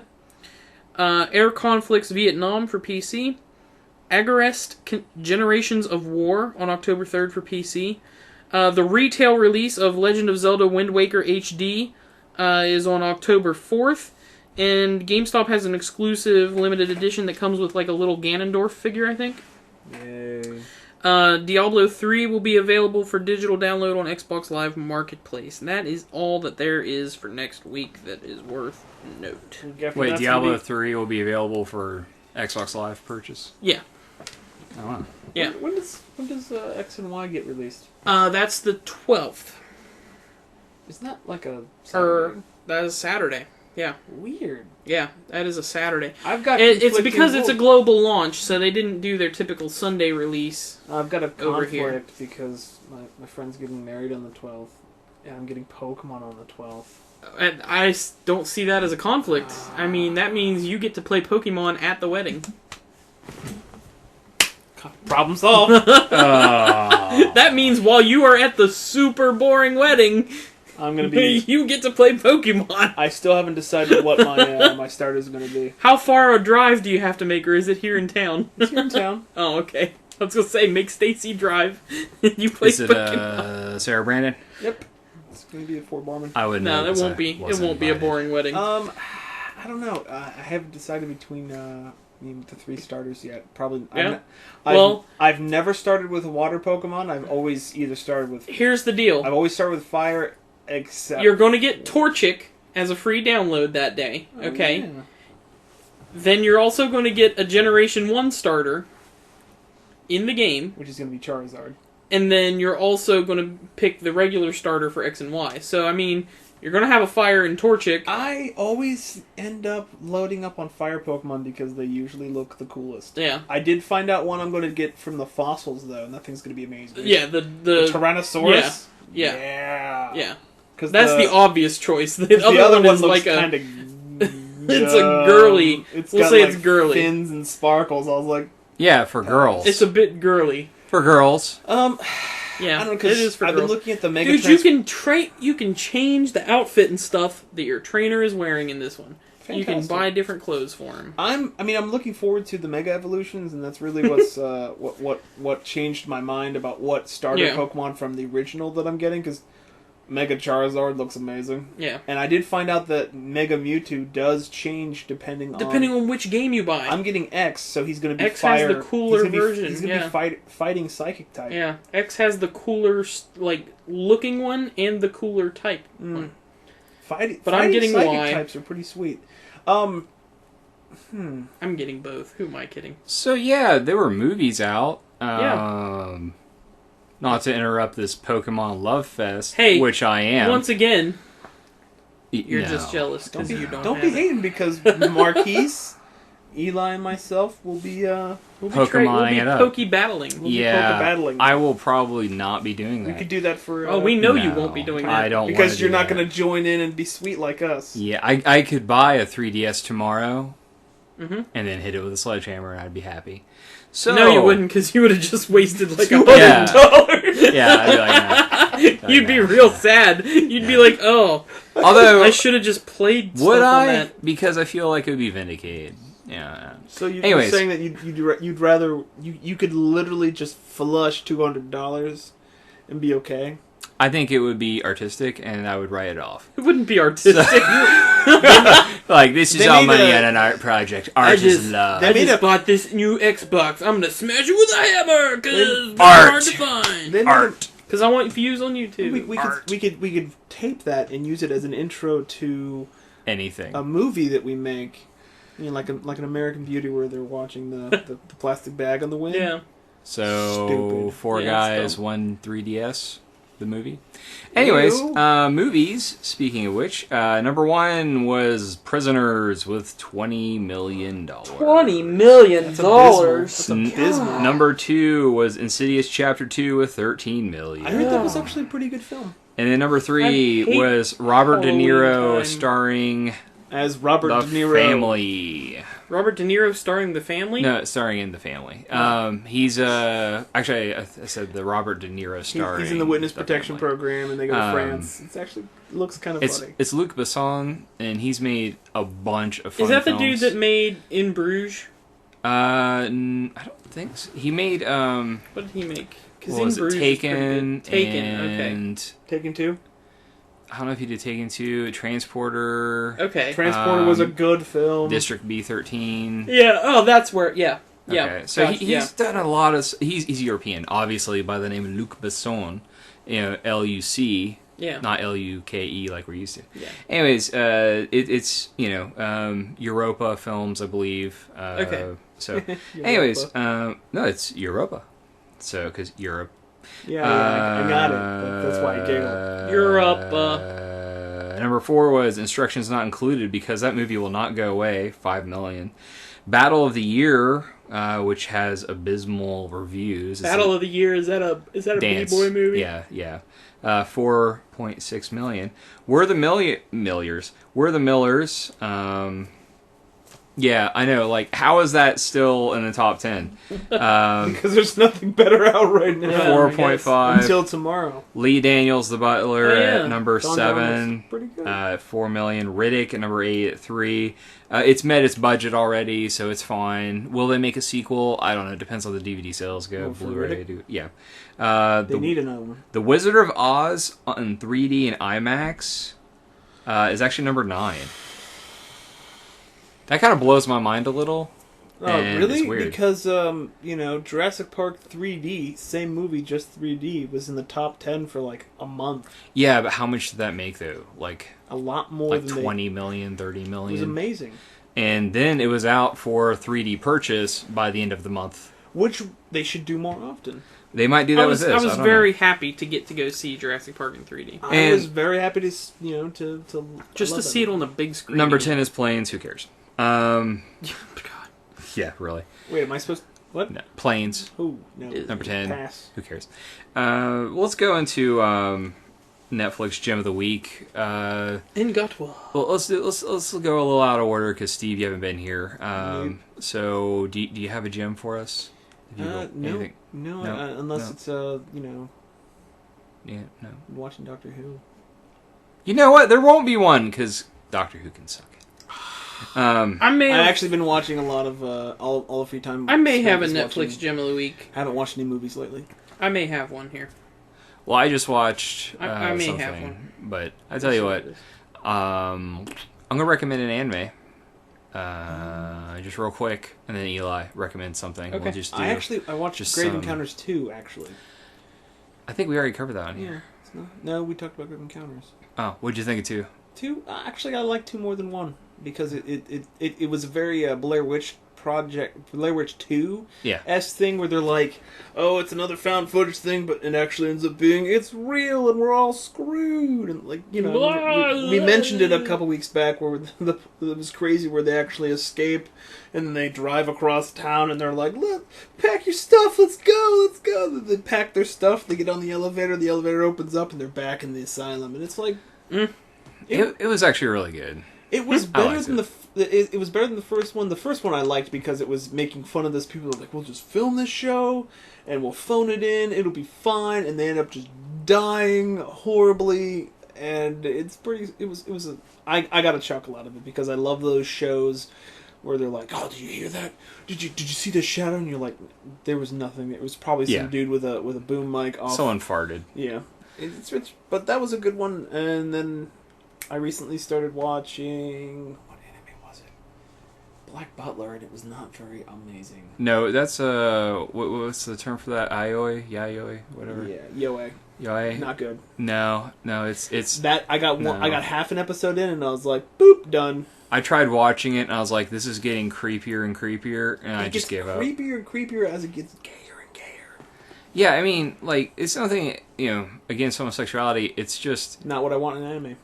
Speaker 2: Air Conflicts Vietnam for PC. Agarest Generations of War on October 3rd for PC. The retail release of Legend of Zelda Wind Waker HD is on October 4th. And GameStop has an exclusive limited edition that comes with like a little Ganondorf figure, I think.
Speaker 3: Yay.
Speaker 2: Diablo 3 will be available for digital download on Xbox Live Marketplace. And that is all that there is for next week that is worth note.
Speaker 1: Wait, Diablo 3 will be available for Xbox Live purchase?
Speaker 2: Yeah.
Speaker 1: Oh, wow.
Speaker 2: Yeah.
Speaker 3: When does X and Y get released?
Speaker 2: That's the 12th.
Speaker 3: Isn't that like a Saturday?
Speaker 2: That is Saturday. Yeah.
Speaker 3: Weird.
Speaker 2: Yeah, that is a Saturday.
Speaker 3: I've got
Speaker 2: it's because it's a global launch, so they didn't do their typical Sunday release.
Speaker 3: I've got a
Speaker 2: over here.
Speaker 3: conflict because my friend's getting married on the 12th, and I'm getting Pokemon on the 12th.
Speaker 2: And I don't see that as a conflict. I mean, that means you get to play Pokemon at the wedding.
Speaker 3: Problem solved.
Speaker 2: That means while you are at the super boring wedding,
Speaker 3: I'm gonna be.
Speaker 2: you get to play Pokemon.
Speaker 3: I still haven't decided what my starter is gonna be.
Speaker 2: How far a drive do you have to make, or is it here in town?
Speaker 3: It's here in town.
Speaker 2: Oh, okay. I was gonna say, make Stacy drive. You play
Speaker 1: Is it
Speaker 2: Pokemon.
Speaker 1: Sarah Brandon?
Speaker 3: Yep. It's gonna be a 4-barman.
Speaker 1: I would know.
Speaker 2: No, that won't be. It won't be a boring wedding.
Speaker 3: I don't know. I haven't decided between the 3 starters yet. Probably.
Speaker 2: Yeah.
Speaker 3: I've never started with a water Pokemon. I've always either started with.
Speaker 2: Here's the deal.
Speaker 3: I've always started with fire, except
Speaker 2: You're going to get Torchic as a free download that day. Okay.
Speaker 3: Yeah.
Speaker 2: Then you're also going to get a Generation 1 starter in the game.
Speaker 3: Which is going to be Charizard.
Speaker 2: And then you're also going to pick the regular starter for X and Y. So, I mean, you're going to have a Fire and Torchic.
Speaker 3: I always end up loading up on fire Pokemon because they usually look the coolest.
Speaker 2: Yeah.
Speaker 3: I did find out one I'm going to get from the fossils, though, and that thing's going to be amazing.
Speaker 2: Yeah, the
Speaker 3: Tyrannosaurus?
Speaker 2: Yeah.
Speaker 3: Yeah.
Speaker 2: Yeah.
Speaker 3: Because
Speaker 2: That's the obvious choice. The
Speaker 3: the other one
Speaker 2: is
Speaker 3: looks
Speaker 2: like a...
Speaker 3: kind of...
Speaker 2: It's a girly... We'll say it's girly.
Speaker 3: Fins and sparkles. I was like...
Speaker 1: Yeah, for girls.
Speaker 2: It's a bit girly.
Speaker 1: For girls.
Speaker 2: Yeah,
Speaker 3: I don't know,
Speaker 2: it
Speaker 3: because
Speaker 2: is for
Speaker 3: I've
Speaker 2: girls.
Speaker 3: been looking at the Mega
Speaker 2: Dude, you can change the outfit and stuff that your trainer is wearing in this one.
Speaker 3: Fantastic.
Speaker 2: You can buy different clothes for him.
Speaker 3: I'm looking forward to the Mega Evolutions, and that's really what's what changed my mind about what starter Pokemon from the original that I'm getting, because Mega Charizard looks amazing.
Speaker 2: Yeah.
Speaker 3: And I did find out that Mega Mewtwo does change depending
Speaker 2: on which game you buy.
Speaker 3: I'm getting X, so he's going to be
Speaker 2: X
Speaker 3: fire.
Speaker 2: has the cooler version.
Speaker 3: He's going to be fighting Psychic type.
Speaker 2: Yeah. X has the cooler, looking one and the cooler type one.
Speaker 3: Fighting
Speaker 2: I'm getting
Speaker 3: Psychic
Speaker 2: Y.
Speaker 3: types are pretty sweet.
Speaker 2: I'm getting both. Who am I kidding?
Speaker 1: So, yeah, there were movies out.
Speaker 2: Yeah.
Speaker 1: Not to interrupt this Pokemon Love Fest,
Speaker 2: Hey,
Speaker 1: which I am.
Speaker 2: Once again, you're just jealous because you
Speaker 3: don't be hating because Marquise, Eli, and myself will be
Speaker 1: Pokemoning it up.
Speaker 2: Poke battling.
Speaker 3: We'll be Poke-battling.
Speaker 1: I will probably not be doing that.
Speaker 3: We could do that for.
Speaker 2: Oh, we know you
Speaker 1: No,
Speaker 2: won't be doing that.
Speaker 1: I don't
Speaker 3: because you're not
Speaker 1: going
Speaker 3: to join in and be sweet like us.
Speaker 1: Yeah, I could buy a 3DS tomorrow,
Speaker 2: Mm-hmm.
Speaker 1: and then hit it with a sledgehammer, and I'd be happy. So
Speaker 2: No, you wouldn't, because you would have just wasted like $100.
Speaker 1: Yeah, I'd be like, no.
Speaker 2: You'd be real sad. You'd be like, oh,
Speaker 1: Although
Speaker 2: I should have just played stuff
Speaker 1: would
Speaker 2: on
Speaker 1: I?
Speaker 2: that.
Speaker 1: Because I feel like it would be vindicated. Yeah.
Speaker 3: So you're
Speaker 1: Anyways.
Speaker 3: saying that you'd rather you could literally just flush $200 and be okay.
Speaker 1: I think it would be artistic, and I would write it off.
Speaker 2: It wouldn't be artistic.
Speaker 1: Like, this is
Speaker 3: They
Speaker 1: all
Speaker 3: made
Speaker 1: money
Speaker 3: a-
Speaker 1: on an art project. Art is love.
Speaker 3: They
Speaker 2: I
Speaker 3: made
Speaker 2: just
Speaker 3: a-
Speaker 2: bought this new Xbox. I'm gonna smash it with a hammer because it's
Speaker 1: Art.
Speaker 2: hard to find.
Speaker 3: They made
Speaker 1: Art.
Speaker 2: Because I want views on YouTube.
Speaker 3: we could tape that and use it as an intro to
Speaker 1: Anything.
Speaker 3: a movie that we make. You know, like an American Beauty where they're watching the plastic bag on the wind.
Speaker 2: Yeah.
Speaker 1: So,
Speaker 3: Stupid.
Speaker 1: 4
Speaker 2: Yeah,
Speaker 1: guys,
Speaker 2: it's dumb.
Speaker 1: 1 3DS, the movie. Anyways,
Speaker 3: Ew.
Speaker 1: movies, speaking of which, number 1 was Prisoners with $20 million.
Speaker 2: $20 million.
Speaker 3: That's abysmal.
Speaker 1: Number 2 was Insidious Chapter 2 with $13 million.
Speaker 3: I heard that was actually a pretty good film.
Speaker 1: And then number
Speaker 2: I
Speaker 1: 3
Speaker 2: hate
Speaker 1: was Robert De
Speaker 2: Halloween
Speaker 1: Niro
Speaker 2: time.
Speaker 1: starring
Speaker 3: As Robert
Speaker 1: The
Speaker 3: De Niro.
Speaker 1: Family.
Speaker 2: Robert De Niro starring The Family?
Speaker 1: No, starring in The Family. He's actually I said the Robert De Niro starring.
Speaker 3: He's in the witness
Speaker 1: The
Speaker 3: protection
Speaker 1: Family.
Speaker 3: program, and they go to France. It's actually looks kind of funny.
Speaker 1: It's Luc Besson, and he's made a bunch of fun
Speaker 2: Is that the
Speaker 1: films.
Speaker 2: dude that made In Bruges?
Speaker 1: I don't think so. He made
Speaker 2: What did he make?
Speaker 1: what was it? Taken,
Speaker 2: Taken, okay.
Speaker 1: and
Speaker 3: Taken 2?
Speaker 1: I don't know if he did Taken 2, Transporter,
Speaker 2: Okay.
Speaker 3: Transporter was a good film.
Speaker 1: District B13.
Speaker 2: Yeah, oh, that's where, yeah. Yeah.
Speaker 1: Okay. So
Speaker 2: Gotcha,
Speaker 1: he's done a lot of... He's European, obviously, by the name of Luc Besson. L-U-C.
Speaker 2: Yeah.
Speaker 1: Not L-U-K-E like we're used to.
Speaker 2: Yeah.
Speaker 1: Anyways, it's, Europa Films, I believe.
Speaker 2: Okay.
Speaker 1: So, anyways, no, it's Europa. So, because Europe.
Speaker 3: Yeah, I got it. That's why I giggled.
Speaker 2: Europa.
Speaker 1: Number 4 was Instructions Not Included, because that movie will not go away. 5 million. Battle of the Year, which has abysmal reviews.
Speaker 2: Battle of the Year, is that a B-boy movie?
Speaker 1: Yeah. 4.6 million. We're the Millers. We're the Millers. Yeah, I know. Like, how is that still in the top 10?
Speaker 3: Because there's nothing better out right now.
Speaker 1: 4.5
Speaker 3: until tomorrow.
Speaker 1: Lee Daniels, The Butler, at number
Speaker 3: Don
Speaker 1: 7,
Speaker 3: pretty good.
Speaker 1: at 4 million. Riddick at number 8 at 3. It's met its budget already, so it's fine. Will they make a sequel? I don't know. It depends on the DVD sales go. Blu-ray, yeah.
Speaker 3: They need another one.
Speaker 1: The Wizard of Oz in 3D and IMAX is actually number 9. That kind of blows my mind a little.
Speaker 3: Oh, really?
Speaker 1: It's weird.
Speaker 3: Because, Jurassic Park 3D, same movie, just 3D, was in the top 10 for like a month.
Speaker 1: Yeah, but how much did that make, though? Like,
Speaker 3: a lot more
Speaker 1: like
Speaker 3: than
Speaker 1: 20 million, 30 million.
Speaker 3: It was amazing.
Speaker 1: And then it was out for 3D purchase by the end of the month.
Speaker 3: Which they should do more often.
Speaker 1: They might do that with this.
Speaker 2: I was very happy to get to go see Jurassic Park in 3D.
Speaker 3: I was very happy to
Speaker 2: just to see it on the big screen.
Speaker 1: Number 10 is Planes. Who cares?
Speaker 2: God.
Speaker 1: Yeah, really.
Speaker 3: Wait, am I supposed to... What?
Speaker 1: No. Planes.
Speaker 3: Oh, no.
Speaker 1: Number 10.
Speaker 3: Pass.
Speaker 1: Who cares? Let's go into Netflix Gem of the Week.
Speaker 2: In Gutwa.
Speaker 1: Well, let's go a little out of order because Steve, you haven't been here. So, do you have a gem for us?
Speaker 3: No, unless it's
Speaker 1: Yeah, no.
Speaker 3: watching Doctor Who.
Speaker 1: You know what? There won't be one because Doctor Who can suck it.
Speaker 3: I've actually been watching a lot of all the free time.
Speaker 2: I may have a Netflix Gem of the Week.
Speaker 3: I haven't watched any movies lately.
Speaker 2: I may have one here.
Speaker 1: Well, I just watched
Speaker 2: I may
Speaker 1: something,
Speaker 2: have one.
Speaker 1: but I tell you what, I'm gonna recommend an anime. Just real quick, and then Eli recommends something.
Speaker 2: Okay.
Speaker 1: We'll just do
Speaker 3: I watched Grave Encounters 2, actually.
Speaker 1: I think we already covered that on here.
Speaker 3: Yeah. No, we talked about Grave Encounters.
Speaker 1: Oh, what'd you think of 2?
Speaker 3: 2? Actually, I like 2 more than 1. Because it was a very Blair Witch 2 thing where they're like, oh, it's another found footage thing, but it actually ends up being it's real and we're all screwed, and like we mentioned it a couple weeks back where it was crazy where they actually escape and then they drive across town and they're like, look, pack your stuff, let's go. They pack their stuff, they get on the elevator opens up and they're back in the asylum, and it's like
Speaker 1: it was actually really good.
Speaker 3: It was better than it was better than the first one. The first one I liked because it was making fun of this. People were like, "We'll just film this show, and we'll phone it in. It'll be fine." And they end up just dying horribly, and it's pretty. I got a chuckle out of it because I love those shows where they're like, "Oh, did you hear that? Did you see the shadow?" And you're like, "There was nothing. It was probably some dude with a boom mic off."
Speaker 1: Someone farted.
Speaker 3: Yeah, but that was a good one, and then. I recently started watching... What anime was it? Black Butler, and it was not very amazing.
Speaker 1: No, that's what's the term for that? Yayoi, whatever.
Speaker 3: Yeah, Yoe. Not good.
Speaker 1: No, it's
Speaker 3: that I got half an episode in, and I was like, boop, done.
Speaker 1: I tried watching it, and I was like, this is getting creepier and creepier, and I just gave up.
Speaker 3: It gets creepier and creepier as it gets gayer and gayer.
Speaker 1: Yeah, I mean, like, it's nothing, against homosexuality. It's just
Speaker 3: not what I want in anime.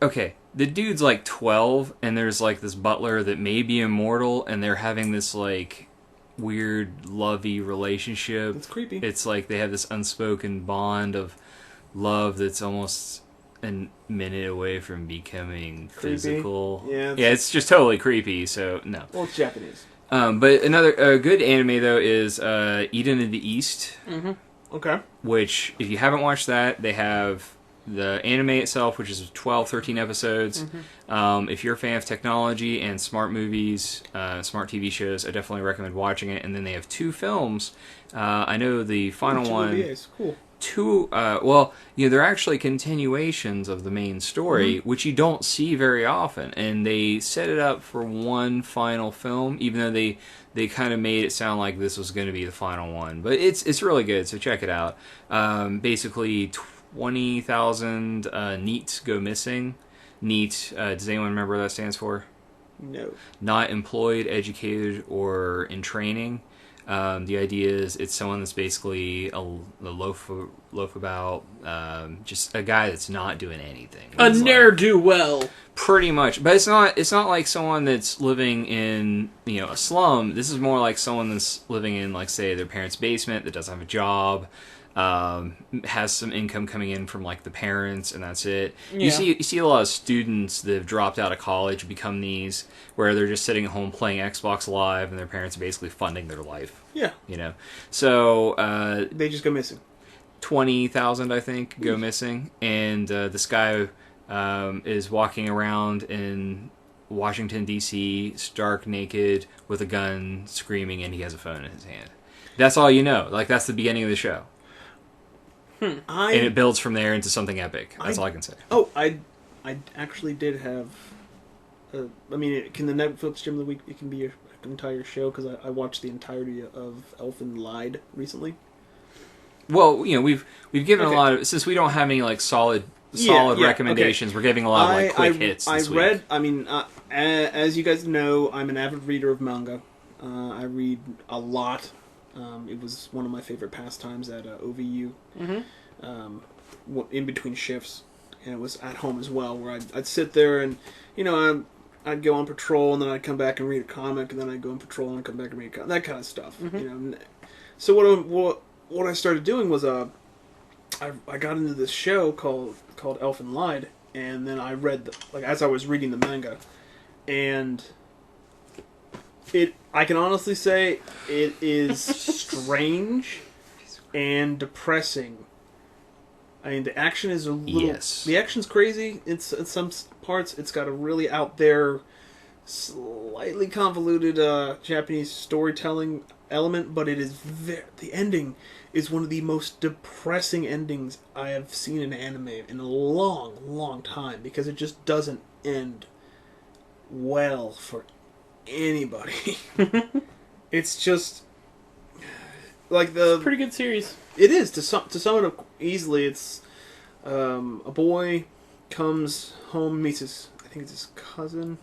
Speaker 1: Okay, the dude's like 12, and there's like this butler that may be immortal, and they're having this like weird lovey relationship.
Speaker 3: It's creepy.
Speaker 1: It's like they have this unspoken bond of love that's almost a minute away from becoming
Speaker 3: creepy.
Speaker 1: Physical.
Speaker 3: Yeah,
Speaker 1: it's just totally creepy. So no.
Speaker 3: Well, it's Japanese.
Speaker 1: But another good anime though is Eden of the East.
Speaker 2: Mm-hmm.
Speaker 3: Okay.
Speaker 1: Which, if you haven't watched that, they have the anime itself, which is 12, 13 episodes. Mm-hmm. If you're a fan of technology and smart movies, smart TV shows, I definitely recommend watching it. And then they have 2 films. I know the final one...
Speaker 3: OVAs. Cool.
Speaker 1: they're actually continuations of the main story, which you don't see very often, and they set it up for one final film, even though they kind of made it sound like this was going to be the final one. But it's really good, so check it out. Basically, 20,000 NEETs go missing. NEET, does anyone remember what that stands for?
Speaker 3: No.
Speaker 1: Not employed, educated, or in training. The idea is it's someone that's basically a loaf about, just a guy that's not doing anything.
Speaker 2: A ne'er-do-well.
Speaker 1: Pretty much, but it's not like someone that's living in a slum. This is more like someone that's living in, like, say, their parents' basement, that doesn't have a job, has some income coming in from, like, the parents, and that's it.
Speaker 2: Yeah.
Speaker 1: You see a lot of students that have dropped out of college become these, where they're just sitting at home playing Xbox Live, and their parents are basically funding their life.
Speaker 3: Yeah.
Speaker 1: So
Speaker 3: they just go missing.
Speaker 1: 20,000, I think, go missing, and this guy is walking around in Washington, D.C., stark naked, with a gun, screaming, and he has a phone in his hand. That's all you know. Like, that's the beginning of the show. And it builds from there into something epic. That's all I can say.
Speaker 3: Oh, I actually did have... can the Netflix Gym of the Week, it can be an entire show, because I watched the entirety of Elfin Lied recently.
Speaker 1: Well, we've given a lot of... Since we don't have any, like, solid recommendations, we're giving a lot of, like, quick hits this week.
Speaker 3: As you guys know, I'm an avid reader of manga. I read a lot. It was one of my favorite pastimes at OVU. In between shifts, and it was at home as well, where I'd sit there and I'd go on patrol, and then I'd come back and read a comic, and then I'd go on patrol and come back and read a comic, that kind of stuff. So what I started doing was I got into this show called Elfin Lied, and then I read as I was reading the manga, and I can honestly say it is strange and depressing. I mean, the action is a little... Yes. The action's crazy. It's in some parts. It's got a really out there, slightly convoluted Japanese storytelling element, but it is the ending is one of the most depressing endings I have seen in anime in a long, long time, because it just doesn't end well for anybody. It's just like
Speaker 2: it's a pretty good series.
Speaker 3: It is, to sum it up easily. It's a boy comes home, meets I think it's his cousin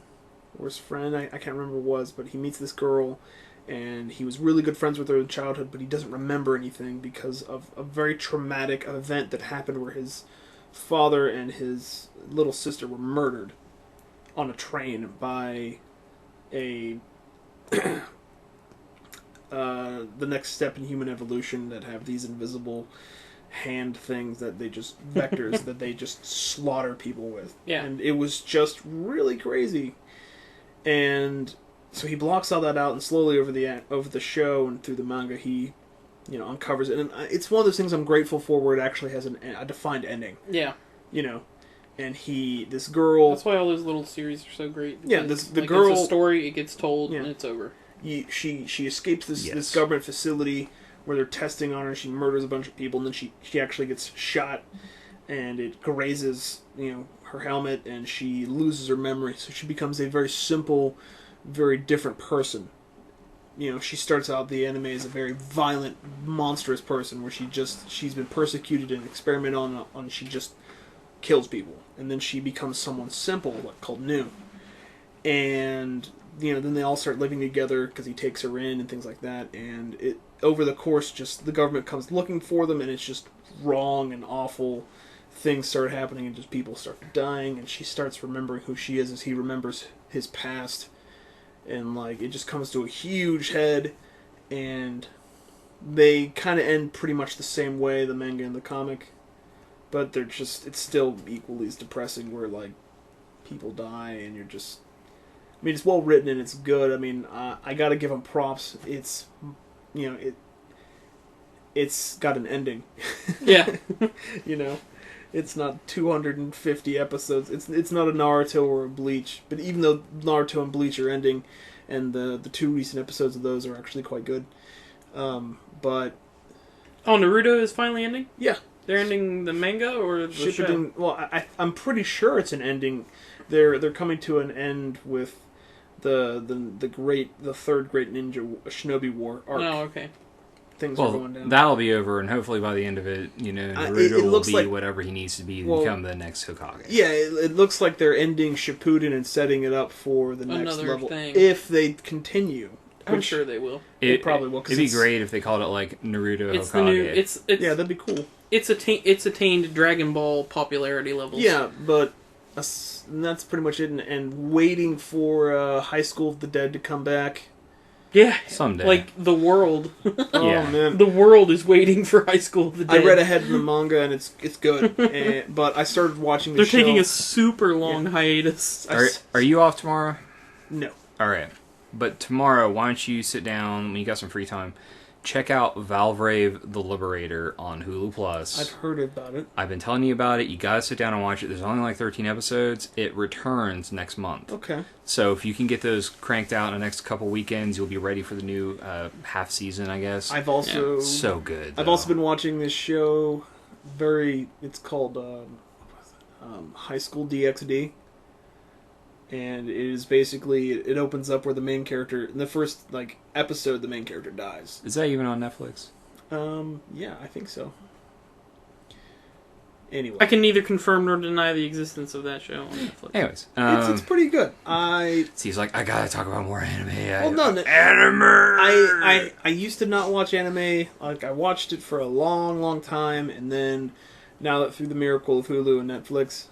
Speaker 3: or his friend, I can't remember what it was, but he meets this girl, and he was really good friends with her in childhood, but he doesn't remember anything because of a very traumatic event that happened where his father and his little sister were murdered on a train by the next step in human evolution, that have these invisible hand things that they just vectors that they just slaughter people with.
Speaker 2: Yeah.
Speaker 3: And it was just really crazy. And so he blocks all that out, and slowly over the show and through the manga, he uncovers it. And it's one of those things I'm grateful for, where it actually has a defined ending.
Speaker 2: Yeah.
Speaker 3: And this girl...
Speaker 2: That's why all those little series are so great.
Speaker 3: Yeah, the girl...
Speaker 2: It's a story, it gets told, and it's over.
Speaker 3: She escapes this government facility where they're testing on her. She murders a bunch of people, and then she actually gets shot, and it grazes her helmet, and she loses her memory. So she becomes a very simple, very different person. She starts out the anime as a very violent, monstrous person, where she's been persecuted and experimented on. She just kills people, and then she becomes someone simple, called New, and then they all start living together because he takes her in and things like that. And over the course, just the government comes looking for them, and it's just wrong and awful things start happening, and just people start dying, and she starts remembering who she is as he remembers his past, and it just comes to a huge head, and they kind of end pretty much the same way, the manga and the comic, but it's still equally as depressing, where people die, and you're just... I mean, it's well written and it's good. I mean, I gotta give them props. It's, it's got an ending.
Speaker 2: Yeah.
Speaker 3: It's not 250 episodes. It's not a Naruto or a Bleach. But even though Naruto and Bleach are ending, and the two recent episodes of those are actually quite good, but
Speaker 2: Oh, Naruto is finally ending?
Speaker 3: Yeah.
Speaker 2: They're ending the manga or the show?
Speaker 3: Well, I'm pretty sure it's an ending. They're coming to an end with the third great ninja shinobi war arc.
Speaker 2: Oh, okay.
Speaker 3: Things are going down.
Speaker 1: That'll be over, and hopefully by the end of it, Naruto will be whatever he needs to be to become the next Hokage.
Speaker 3: Yeah, it looks like they're ending Shippuden and setting it up for the next level.
Speaker 2: Thing.
Speaker 3: If they continue.
Speaker 2: I'm sure they will.
Speaker 3: They probably will.
Speaker 1: It'd be great if they called it like Naruto
Speaker 2: it's
Speaker 1: Hokage.
Speaker 2: The new, it's
Speaker 3: yeah, that'd be cool.
Speaker 2: It's attained Dragon Ball popularity levels.
Speaker 3: Yeah, but that's pretty much it. And waiting for High School of the Dead to come back.
Speaker 2: Yeah,
Speaker 1: someday.
Speaker 2: Like the world.
Speaker 3: Oh man,
Speaker 2: the world is waiting for High School of the Dead.
Speaker 3: I read ahead in the manga and it's good. But I started watching the show.
Speaker 2: They're taking a super long hiatus.
Speaker 1: Are you off tomorrow?
Speaker 3: No.
Speaker 1: All right, but tomorrow, why don't you sit down when you got some free time? Check out Valvrave the Liberator on Hulu Plus.
Speaker 3: I've heard about it.
Speaker 1: I've been telling you about it. You gotta sit down and watch it. There's only like 13 episodes. It returns next month.
Speaker 3: Okay.
Speaker 1: So if you can get those cranked out in the next couple weekends, you'll be ready for the new half season, I guess.
Speaker 3: I've also...
Speaker 1: Yeah, so good, though.
Speaker 3: I've also been watching this show, it's called High School DxD. And it is basically, it opens up where the main character, in the first episode, the main character dies.
Speaker 1: Is that even on Netflix?
Speaker 3: Yeah, I think so. Anyway,
Speaker 2: I can neither confirm nor deny the existence of that show on Netflix.
Speaker 1: Anyways,
Speaker 3: it's pretty good.
Speaker 1: He's like, I gotta talk about more anime.
Speaker 3: Anime. I used to not watch anime. I watched it for a long, long time, and then now that through the miracle of Hulu and Netflix,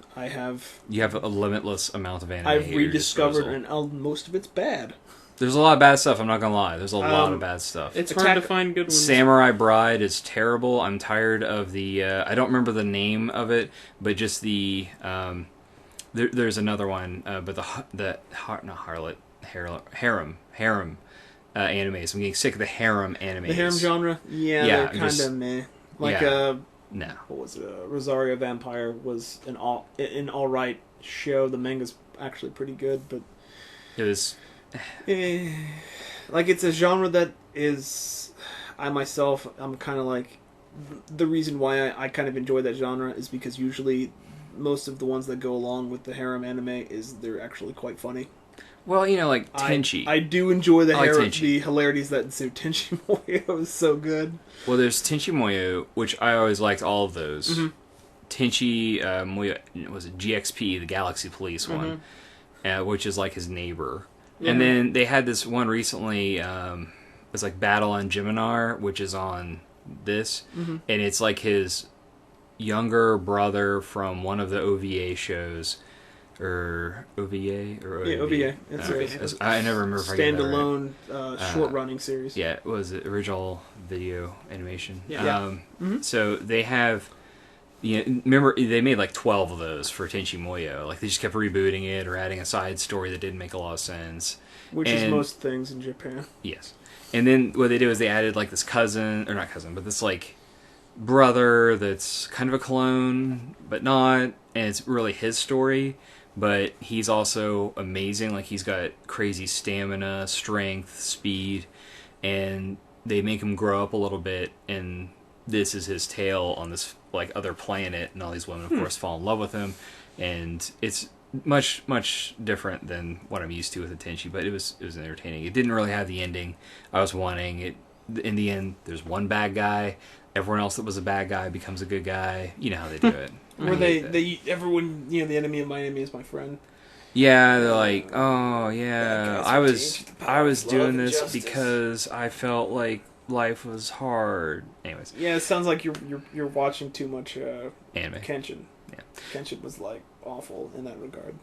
Speaker 3: you have
Speaker 1: a limitless amount of anime.
Speaker 3: I've rediscovered, and most of it's bad.
Speaker 1: There's a lot of bad stuff. I'm not gonna lie. There's a lot of bad stuff.
Speaker 2: It's hard to find good ones.
Speaker 1: Samurai Bride is terrible. I'm tired of the. I don't remember the name of it, but just the. There's another one, but harem animes. I'm getting sick of the harem animes.
Speaker 3: The harem genre, they're kind of meh.
Speaker 1: No.
Speaker 3: What was it? Rosario Vampire was an all right show. The manga's actually pretty good, but
Speaker 1: it was
Speaker 3: it's a genre that is. I'm kind of like the reason why I kind of enjoy that genre is because usually most of the ones that go along with the harem anime is they're actually quite funny.
Speaker 1: Well, like Tenchi.
Speaker 3: I do enjoy the hilarities that ensue. Tenchi Muyo is so good.
Speaker 1: Well, there's Tenchi Muyo, which I always liked all of those. Mm-hmm. Tenchi Muyo, was it GXP, the Galaxy Police one, which is like his neighbor. Yeah. And then they had this one recently, it's like Battle on Geminar, which is on this, and it's like his younger brother from one of the OVA shows. Or OVA or OVA?
Speaker 3: Yeah, OVA.
Speaker 1: I never remember if I get that right.
Speaker 3: Standalone, short-running series.
Speaker 1: Yeah, it was the original video animation.
Speaker 3: Yeah.
Speaker 1: So they have... remember, they made like 12 of those for Tenchi Muyo. They just kept rebooting it or adding a side story that didn't make a lot of sense.
Speaker 3: Which is most things in Japan.
Speaker 1: Yes. And then what they did was they added this cousin, or not cousin, but this brother that's kind of a clone, but not, and it's really his story. But he's also amazing. He's got crazy stamina, strength, speed, and they make him grow up a little bit. And this is his tale on this other planet, and all these women, of course, fall in love with him. And it's much, much different than what I'm used to with the Tenchi. But it was entertaining. It didn't really have the ending I was wanting. It in the end, there's one bad guy. Everyone else that was a bad guy becomes a good guy. You know how they do it.
Speaker 3: Where everyone, the enemy of my enemy is my friend.
Speaker 1: Yeah, they're like, oh yeah, I was doing this because I felt like life was hard. Anyways.
Speaker 3: Yeah, it sounds like you're watching too much
Speaker 1: anime.
Speaker 3: Kenshin.
Speaker 1: Yeah.
Speaker 3: Kenshin was awful in that regard.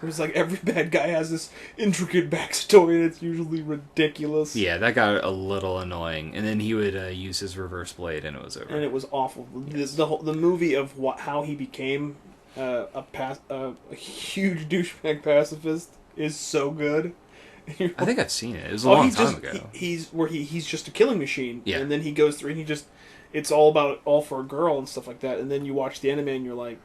Speaker 3: It was every bad guy has this intricate backstory that's usually ridiculous.
Speaker 1: Yeah, that got a little annoying. And then he would use his reverse blade and it was over.
Speaker 3: And it was awful. Yes. The movie of how he became a huge douchebag pacifist is so good.
Speaker 1: I think I've seen it. It was a long time ago.
Speaker 3: He's just a killing machine.
Speaker 1: Yeah.
Speaker 3: And then he goes through and it's all for a girl and stuff like that. And then you watch the anime and you're like,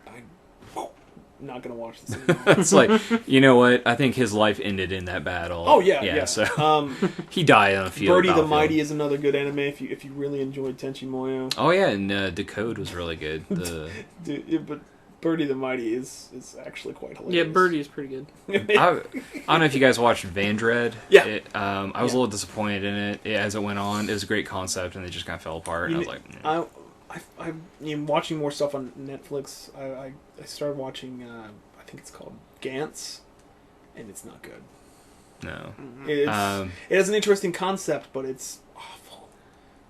Speaker 3: not going to watch this anymore.
Speaker 1: It's like, you know what? I think his life ended in that battle.
Speaker 3: Oh, yeah.
Speaker 1: So he died on a field.
Speaker 3: Birdie the Mighty is another good anime if you really enjoyed Tenchi Muyo.
Speaker 1: Oh yeah, and Decode was really good.
Speaker 3: Dude, but Birdie the Mighty is actually quite hilarious.
Speaker 2: Yeah, Birdie is pretty good.
Speaker 1: I don't know if you guys watched Vandred.
Speaker 3: Yeah.
Speaker 1: I was a little disappointed in it as it went on. It was a great concept, and it just kind of fell apart. And I was like,
Speaker 3: I'm watching more stuff on Netflix. I started watching, I think it's called Gantz, and it's not good.
Speaker 1: no.
Speaker 3: It has an interesting concept, but it's awful.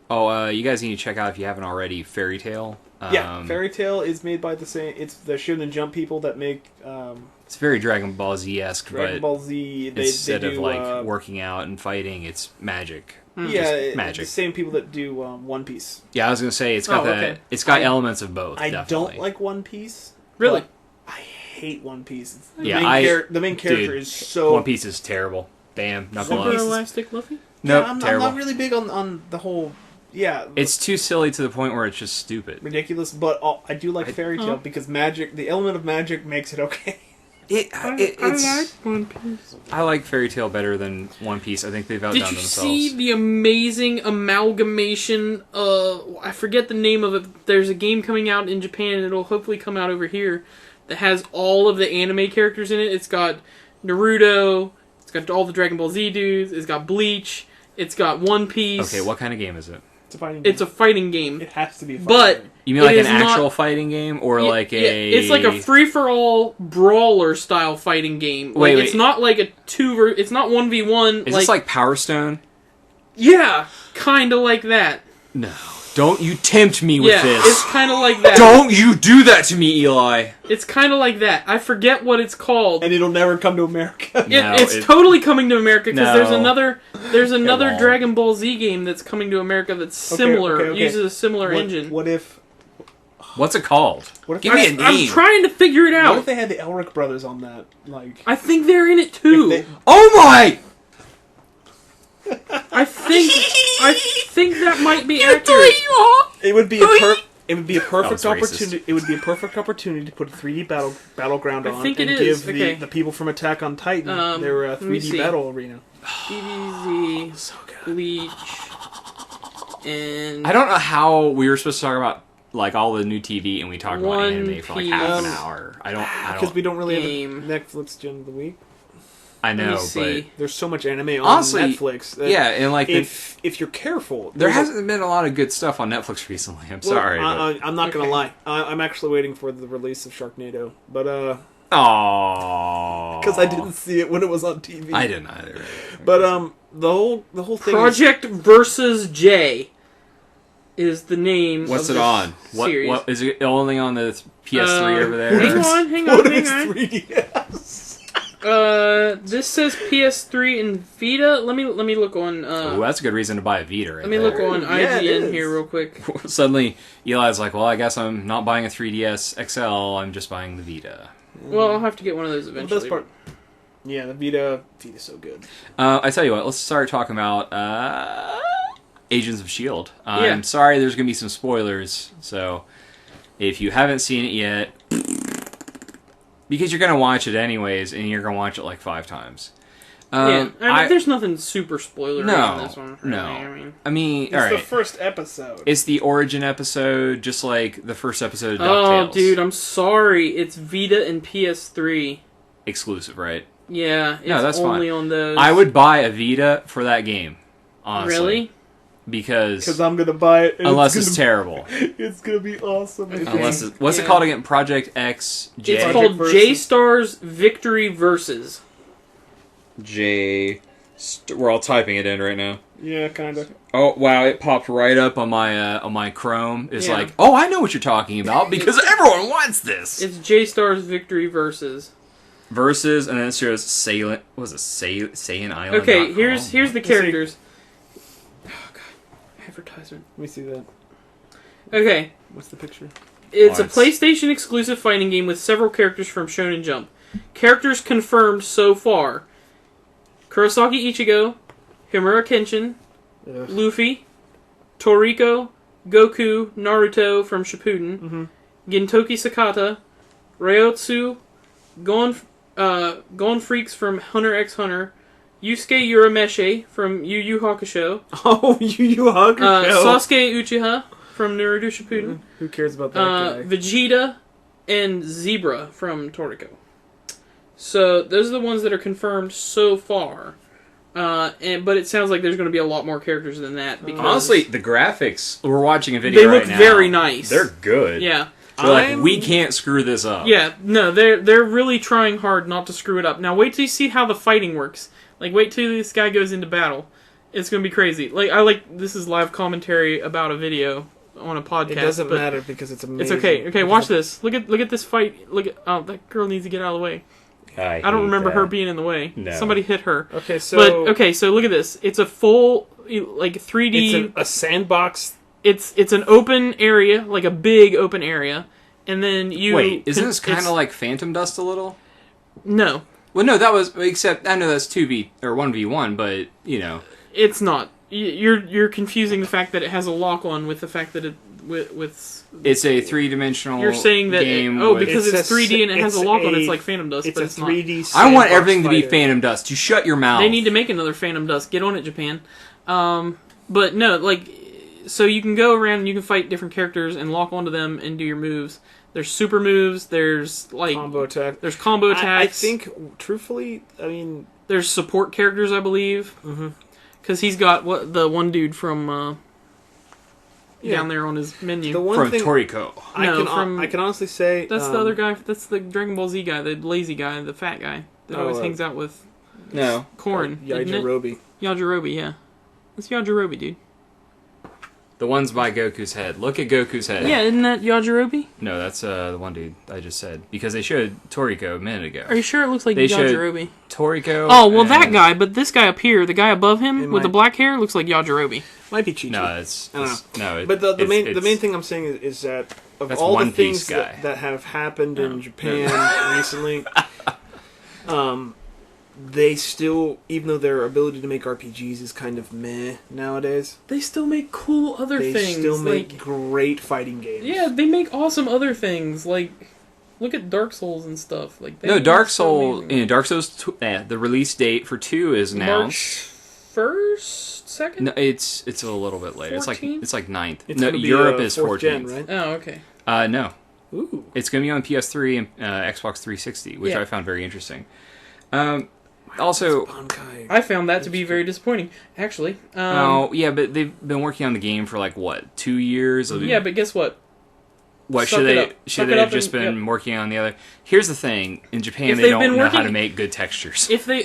Speaker 1: Oh, you guys need to check out if you haven't already. Fairy Tail.
Speaker 3: Fairy Tail is made by it's the Shonen Jump people that make.
Speaker 1: It's very Dragon Ball Z-esque,
Speaker 3: Dragon
Speaker 1: but
Speaker 3: Ball Z.
Speaker 1: instead
Speaker 3: they
Speaker 1: of
Speaker 3: do,
Speaker 1: like working out and fighting, it's magic.
Speaker 3: Yeah,
Speaker 1: magic.
Speaker 3: The same people that do One Piece.
Speaker 1: Yeah, I was gonna say it's got
Speaker 2: okay.
Speaker 1: It's got elements of both.
Speaker 3: I
Speaker 1: definitely.
Speaker 3: don't like One Piece.
Speaker 2: Really?
Speaker 3: but I hate One Piece. The main character is so.
Speaker 1: One Piece is terrible. Damn, not gonna
Speaker 2: Super
Speaker 1: lie.
Speaker 2: Elastic Luffy?
Speaker 1: Nope,
Speaker 3: I'm
Speaker 1: terrible.
Speaker 3: not really big on the whole. Yeah,
Speaker 1: It's too silly to the point where it's just stupid.
Speaker 3: ridiculous. But I do like Fairy Tail because magic. The element of magic makes it okay.
Speaker 1: It's.
Speaker 2: I like One Piece.
Speaker 1: I like Fairy Tail better than One Piece. I think they've outdone
Speaker 2: Did you
Speaker 1: themselves.
Speaker 2: see the amazing amalgamation? I forget the name of it. There's a game coming out in Japan, and it'll hopefully come out over here, that has all of the anime characters in it. It's got Naruto, it's got all the Dragon Ball Z dudes, it's got Bleach, it's got One Piece.
Speaker 1: Okay, what kind of game is it?
Speaker 3: It's a fighting game.
Speaker 2: It's a fighting game.
Speaker 3: It has to be a fighting
Speaker 2: But
Speaker 3: game.
Speaker 1: You mean
Speaker 2: it
Speaker 1: like an
Speaker 2: is not-
Speaker 1: actual fighting game, or like a?
Speaker 2: It's like a free-for-all brawler style fighting game.
Speaker 1: Wait,
Speaker 2: It's not like a it's not 1v1.
Speaker 1: Is this like Power Stone?
Speaker 2: Yeah, kind of like that.
Speaker 1: No. Don't you tempt me with
Speaker 2: Yeah,
Speaker 1: this.
Speaker 2: it's kind of like that.
Speaker 1: Don't you do that to me, Eli.
Speaker 2: It's kind of like that. I forget what it's called.
Speaker 3: And it'll never come to America.
Speaker 1: No,
Speaker 2: It's totally coming to America because
Speaker 1: No.
Speaker 2: there's another
Speaker 1: won't.
Speaker 2: Dragon Ball Z game that's coming to America that's similar,
Speaker 3: okay.
Speaker 2: uses a similar engine.
Speaker 3: What if?
Speaker 1: What's it called?
Speaker 3: What if
Speaker 1: Give me a
Speaker 2: I'm
Speaker 1: name.
Speaker 2: trying to figure it
Speaker 3: What
Speaker 2: out.
Speaker 3: if they had the Elric brothers on that? Like,
Speaker 2: I think they're in it too.
Speaker 3: If
Speaker 1: Oh my!
Speaker 2: I think that might be accurate.
Speaker 3: it would be it would be a perfect
Speaker 1: That was racist.
Speaker 3: opportunity. It would be a perfect opportunity to put a 3D battleground
Speaker 2: I
Speaker 3: on
Speaker 2: think
Speaker 3: and
Speaker 2: it is.
Speaker 3: give
Speaker 2: Okay.
Speaker 3: the people from Attack on Titan their
Speaker 2: let me
Speaker 3: 3D
Speaker 2: see.
Speaker 3: battle arena.
Speaker 2: DBZ,
Speaker 3: So good.
Speaker 2: Bleach, and
Speaker 1: I don't know how we were supposed to talk about like all the new TV and we talked about
Speaker 2: One
Speaker 1: anime for like half an
Speaker 3: Piece.
Speaker 1: hour. I
Speaker 3: Because
Speaker 1: don't.
Speaker 3: we don't really
Speaker 2: Game.
Speaker 3: have a Netflix Gen of the Week.
Speaker 1: I
Speaker 2: let me
Speaker 1: know,
Speaker 2: see.
Speaker 3: There's so much anime on
Speaker 1: Honestly,
Speaker 3: Netflix.
Speaker 1: but
Speaker 3: that
Speaker 1: yeah, and like
Speaker 3: if you're careful,
Speaker 1: there
Speaker 3: there's a-
Speaker 1: hasn't been a lot of good stuff on Netflix recently. I'm
Speaker 3: well,
Speaker 1: sorry.
Speaker 3: I'm not gonna
Speaker 2: Okay.
Speaker 3: lie. I'm actually waiting for the release of Sharknado, but
Speaker 1: Aww.
Speaker 3: because I didn't see it when it was on TV.
Speaker 1: I didn't either.
Speaker 3: But the whole thing.
Speaker 2: Project versus J is the name.
Speaker 1: What's
Speaker 2: of
Speaker 1: it
Speaker 2: this
Speaker 1: on?
Speaker 2: Series.
Speaker 1: What is it only on the PS3 over there?
Speaker 2: Hang on, hang
Speaker 3: What
Speaker 2: on,
Speaker 3: is
Speaker 2: hang on.
Speaker 3: 3DS?
Speaker 2: This says PS3 and Vita. Let me look on.
Speaker 1: Ooh, that's a good reason to buy a Vita, right
Speaker 2: Let me look
Speaker 1: there.
Speaker 2: on
Speaker 3: Yeah, it
Speaker 2: IGN
Speaker 3: is.
Speaker 2: here real quick.
Speaker 1: Suddenly, Eli's like, well, I guess I'm not buying a 3DS XL, I'm just buying the Vita.
Speaker 2: Well, I'll have to get one of those
Speaker 3: Well,
Speaker 2: eventually.
Speaker 3: that's part. Yeah, the Vita's so good.
Speaker 1: I tell you what, let's start talking about Agents of S.H.I.E.L.D.
Speaker 2: Yeah.
Speaker 1: I'm sorry there's going to be some spoilers, so if you haven't seen it yet, because you're going to watch it anyways, and you're going to watch it like 5 times.
Speaker 2: Yeah, I mean, there's nothing super spoilery
Speaker 1: No,
Speaker 2: in this one. Really.
Speaker 1: no.
Speaker 3: It's
Speaker 1: all right.
Speaker 3: the first episode.
Speaker 1: It's the origin episode, just like the first episode of
Speaker 2: Oh,
Speaker 1: DuckTales.
Speaker 2: dude, I'm sorry. It's Vita and PS3.
Speaker 1: Exclusive, right?
Speaker 2: Yeah, it's
Speaker 1: No, that's
Speaker 2: only
Speaker 1: fine.
Speaker 2: on those.
Speaker 1: I would buy a Vita for that game, honestly.
Speaker 2: Really?
Speaker 1: Because
Speaker 3: I'm gonna buy it. And
Speaker 1: unless
Speaker 3: it's
Speaker 1: it's
Speaker 3: gonna,
Speaker 1: terrible.
Speaker 3: it's gonna be awesome. I think.
Speaker 1: Unless it's, what's it
Speaker 2: Yeah.
Speaker 1: called again? Project X J.
Speaker 2: It's
Speaker 3: Project
Speaker 2: called
Speaker 3: Versus.
Speaker 2: J Stars Victory Versus.
Speaker 1: J. We're all typing it in right now.
Speaker 3: Yeah, kind of.
Speaker 1: Oh wow! It popped right up on my Chrome. It's
Speaker 2: Yeah.
Speaker 1: like, oh, I know what you're talking about because everyone wants this.
Speaker 2: It's J Stars Victory Versus.
Speaker 1: Versus, and then it shows Saiyan. What was it? Saiyan Island.
Speaker 2: Okay, here's the characters. Oh god, advertisement.
Speaker 3: Let me see that.
Speaker 2: Okay,
Speaker 3: What's the picture?
Speaker 2: it's a
Speaker 1: it's-
Speaker 2: PlayStation exclusive fighting game with several characters from Shonen Jump. Characters confirmed so far: Kurosaki Ichigo, Himura Kenshin,
Speaker 3: Ugh.
Speaker 2: Luffy, Toriko, Goku, Naruto from Shippuden,
Speaker 3: Mhm.
Speaker 2: Gintoki Sakata, Ryotsu, Gon Freaks from Hunter x Hunter, Yusuke Urameshi from Yu Yu Hakusho.
Speaker 3: Oh, Yu Yu Hakusho.
Speaker 2: Sasuke Uchiha from Naruto Shippuden.
Speaker 3: Who cares about that guy?
Speaker 2: Vegeta and Zebra from Toriko. So those are the ones that are confirmed so far. But it sounds like there's going to be a lot more characters than that. Because
Speaker 1: honestly, the graphics, we're watching a video
Speaker 2: they
Speaker 1: right
Speaker 2: look
Speaker 1: now.
Speaker 2: very nice.
Speaker 1: They're good.
Speaker 2: Yeah.
Speaker 1: So like, we can't screw this up.
Speaker 2: Yeah, no, they're really trying hard not to screw it up. Now wait till you see how the fighting works. Like, wait till this guy goes into battle. It's going to be crazy. This is live commentary about a video on a podcast.
Speaker 3: It doesn't matter because it's amazing.
Speaker 2: It's okay. Okay, watch this. Look at this fight. That girl needs to get out of the way. I don't remember her being in the way.
Speaker 1: No.
Speaker 2: Somebody hit her.
Speaker 3: Okay, so
Speaker 2: look at this. It's a full 3D.
Speaker 3: It's a sandbox.
Speaker 2: It's an open area, like a big open area, and then you
Speaker 1: wait. Isn't this kind of like Phantom Dust a little?
Speaker 2: No.
Speaker 1: Well, no, that was except I know that's 2v or 1v1, but you know
Speaker 2: it's not. You're confusing the fact that it has a lock on with the fact that it with
Speaker 1: it's a 3-dimensional.
Speaker 2: You're saying that
Speaker 1: game
Speaker 2: because it's 3D and it has a lock on, it's like Phantom Dust, but it's
Speaker 3: 3D
Speaker 2: not.
Speaker 1: I want everything to be Phantom Dust. You shut your mouth.
Speaker 2: They need to make another Phantom Dust. Get on it, Japan. But no, so you can go around and you can fight different characters and lock onto them and do your moves. There's super moves. There's
Speaker 3: combo attack.
Speaker 2: There's combo attacks.
Speaker 3: I think, truthfully,
Speaker 2: there's support characters, I believe. Because he's got the one dude from down there on his menu.
Speaker 3: The one
Speaker 1: from
Speaker 3: thing
Speaker 1: Toriko.
Speaker 3: I can honestly say
Speaker 2: that's the other guy. That's the Dragon Ball Z guy, the lazy guy, the fat guy that always hangs out with Korn.
Speaker 3: Yajirobe.
Speaker 2: Yajirobe, yeah. That's Yajirobe, dude.
Speaker 1: The one's by Goku's head. Look at Goku's head.
Speaker 2: Yeah, isn't that Yajirobe?
Speaker 1: No, that's the one dude I just said. Because they showed Toriko a minute ago.
Speaker 2: Are you sure it looks like Yajirobe?
Speaker 1: Toriko.
Speaker 2: Oh, well, that guy, but this guy up here, the guy above him with the black hair, looks like Yajirobe.
Speaker 3: Might be Chi-Chi.
Speaker 1: No,
Speaker 3: but the main thing I'm saying is that of all the things that have happened in Japan recently, they still, even though their ability to make RPGs is kind of meh nowadays,
Speaker 2: they still make cool other things.
Speaker 3: They still make great fighting games.
Speaker 2: Yeah, they make awesome other things. Like, look at Dark Souls and stuff.
Speaker 1: Dark Souls. The release date for 2 is announced.
Speaker 2: March 1st, 2nd.
Speaker 1: No, it's a little bit later.
Speaker 2: 14th?
Speaker 1: It's like 9th.
Speaker 3: No,
Speaker 1: Europe is 14th.
Speaker 3: Gen, right?
Speaker 2: Oh, okay.
Speaker 1: No.
Speaker 3: Ooh.
Speaker 1: It's going to be on PS3 and Xbox 360, which I found very interesting. Also,
Speaker 2: I found that to be very disappointing, actually.
Speaker 1: but they've been working on the game for 2 years.
Speaker 2: Yeah, but guess what?
Speaker 1: What should they have just been working on the other? Here's the thing: in Japan, they don't know how to make good textures.
Speaker 2: Yeah, they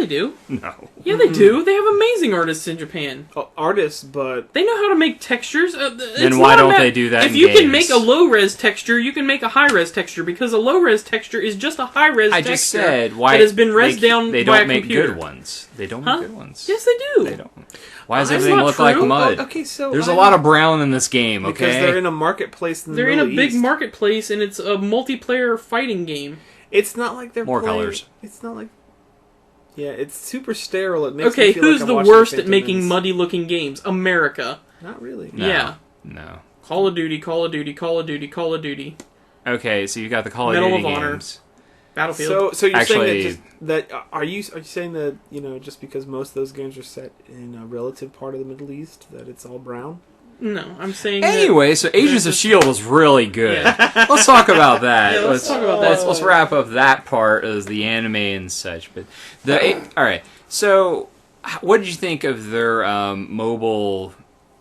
Speaker 2: do.
Speaker 1: No.
Speaker 2: Yeah, they do. They have amazing artists in Japan.
Speaker 3: Artists, but
Speaker 2: they know how to make textures.
Speaker 1: Then why don't they do that?
Speaker 2: If you can make a low res texture, you can make a high res texture because a low res texture is just a high res texture. I just said why that has been res down by a computer.
Speaker 1: They don't make good ones. They don't make good ones.
Speaker 2: Yes, they do.
Speaker 1: They don't. Why does everything look like mud? There's a lot of brown in this game. Okay,
Speaker 3: because they're in a marketplace.
Speaker 2: They're in a big marketplace, and it's a multiplayer fighting game.
Speaker 3: It's not like they're
Speaker 1: more
Speaker 3: playing,
Speaker 1: colors.
Speaker 3: It's not like it's super sterile. It makes
Speaker 2: me feel who's the worst at making muddy-looking games? America.
Speaker 3: Not really.
Speaker 1: No,
Speaker 2: yeah.
Speaker 1: No.
Speaker 2: Call of Duty, Call of Duty, Call of Duty, Call of Duty.
Speaker 1: Okay, so you got the Call of
Speaker 2: Medal
Speaker 1: Duty
Speaker 2: of Honor.
Speaker 1: games.
Speaker 2: Battlefield.
Speaker 3: So you're saying that are you saying that just because most of those games are set in a relative part of the Middle East that it's all brown?
Speaker 2: No, I'm saying.
Speaker 1: Anyway, so Agents of S.H.I.E.L.D. was really good. Yeah. Let's talk about that.
Speaker 2: Yeah, let's talk about that.
Speaker 1: Let's wrap up that part as the anime and such. But all right. So, what did you think of their mobile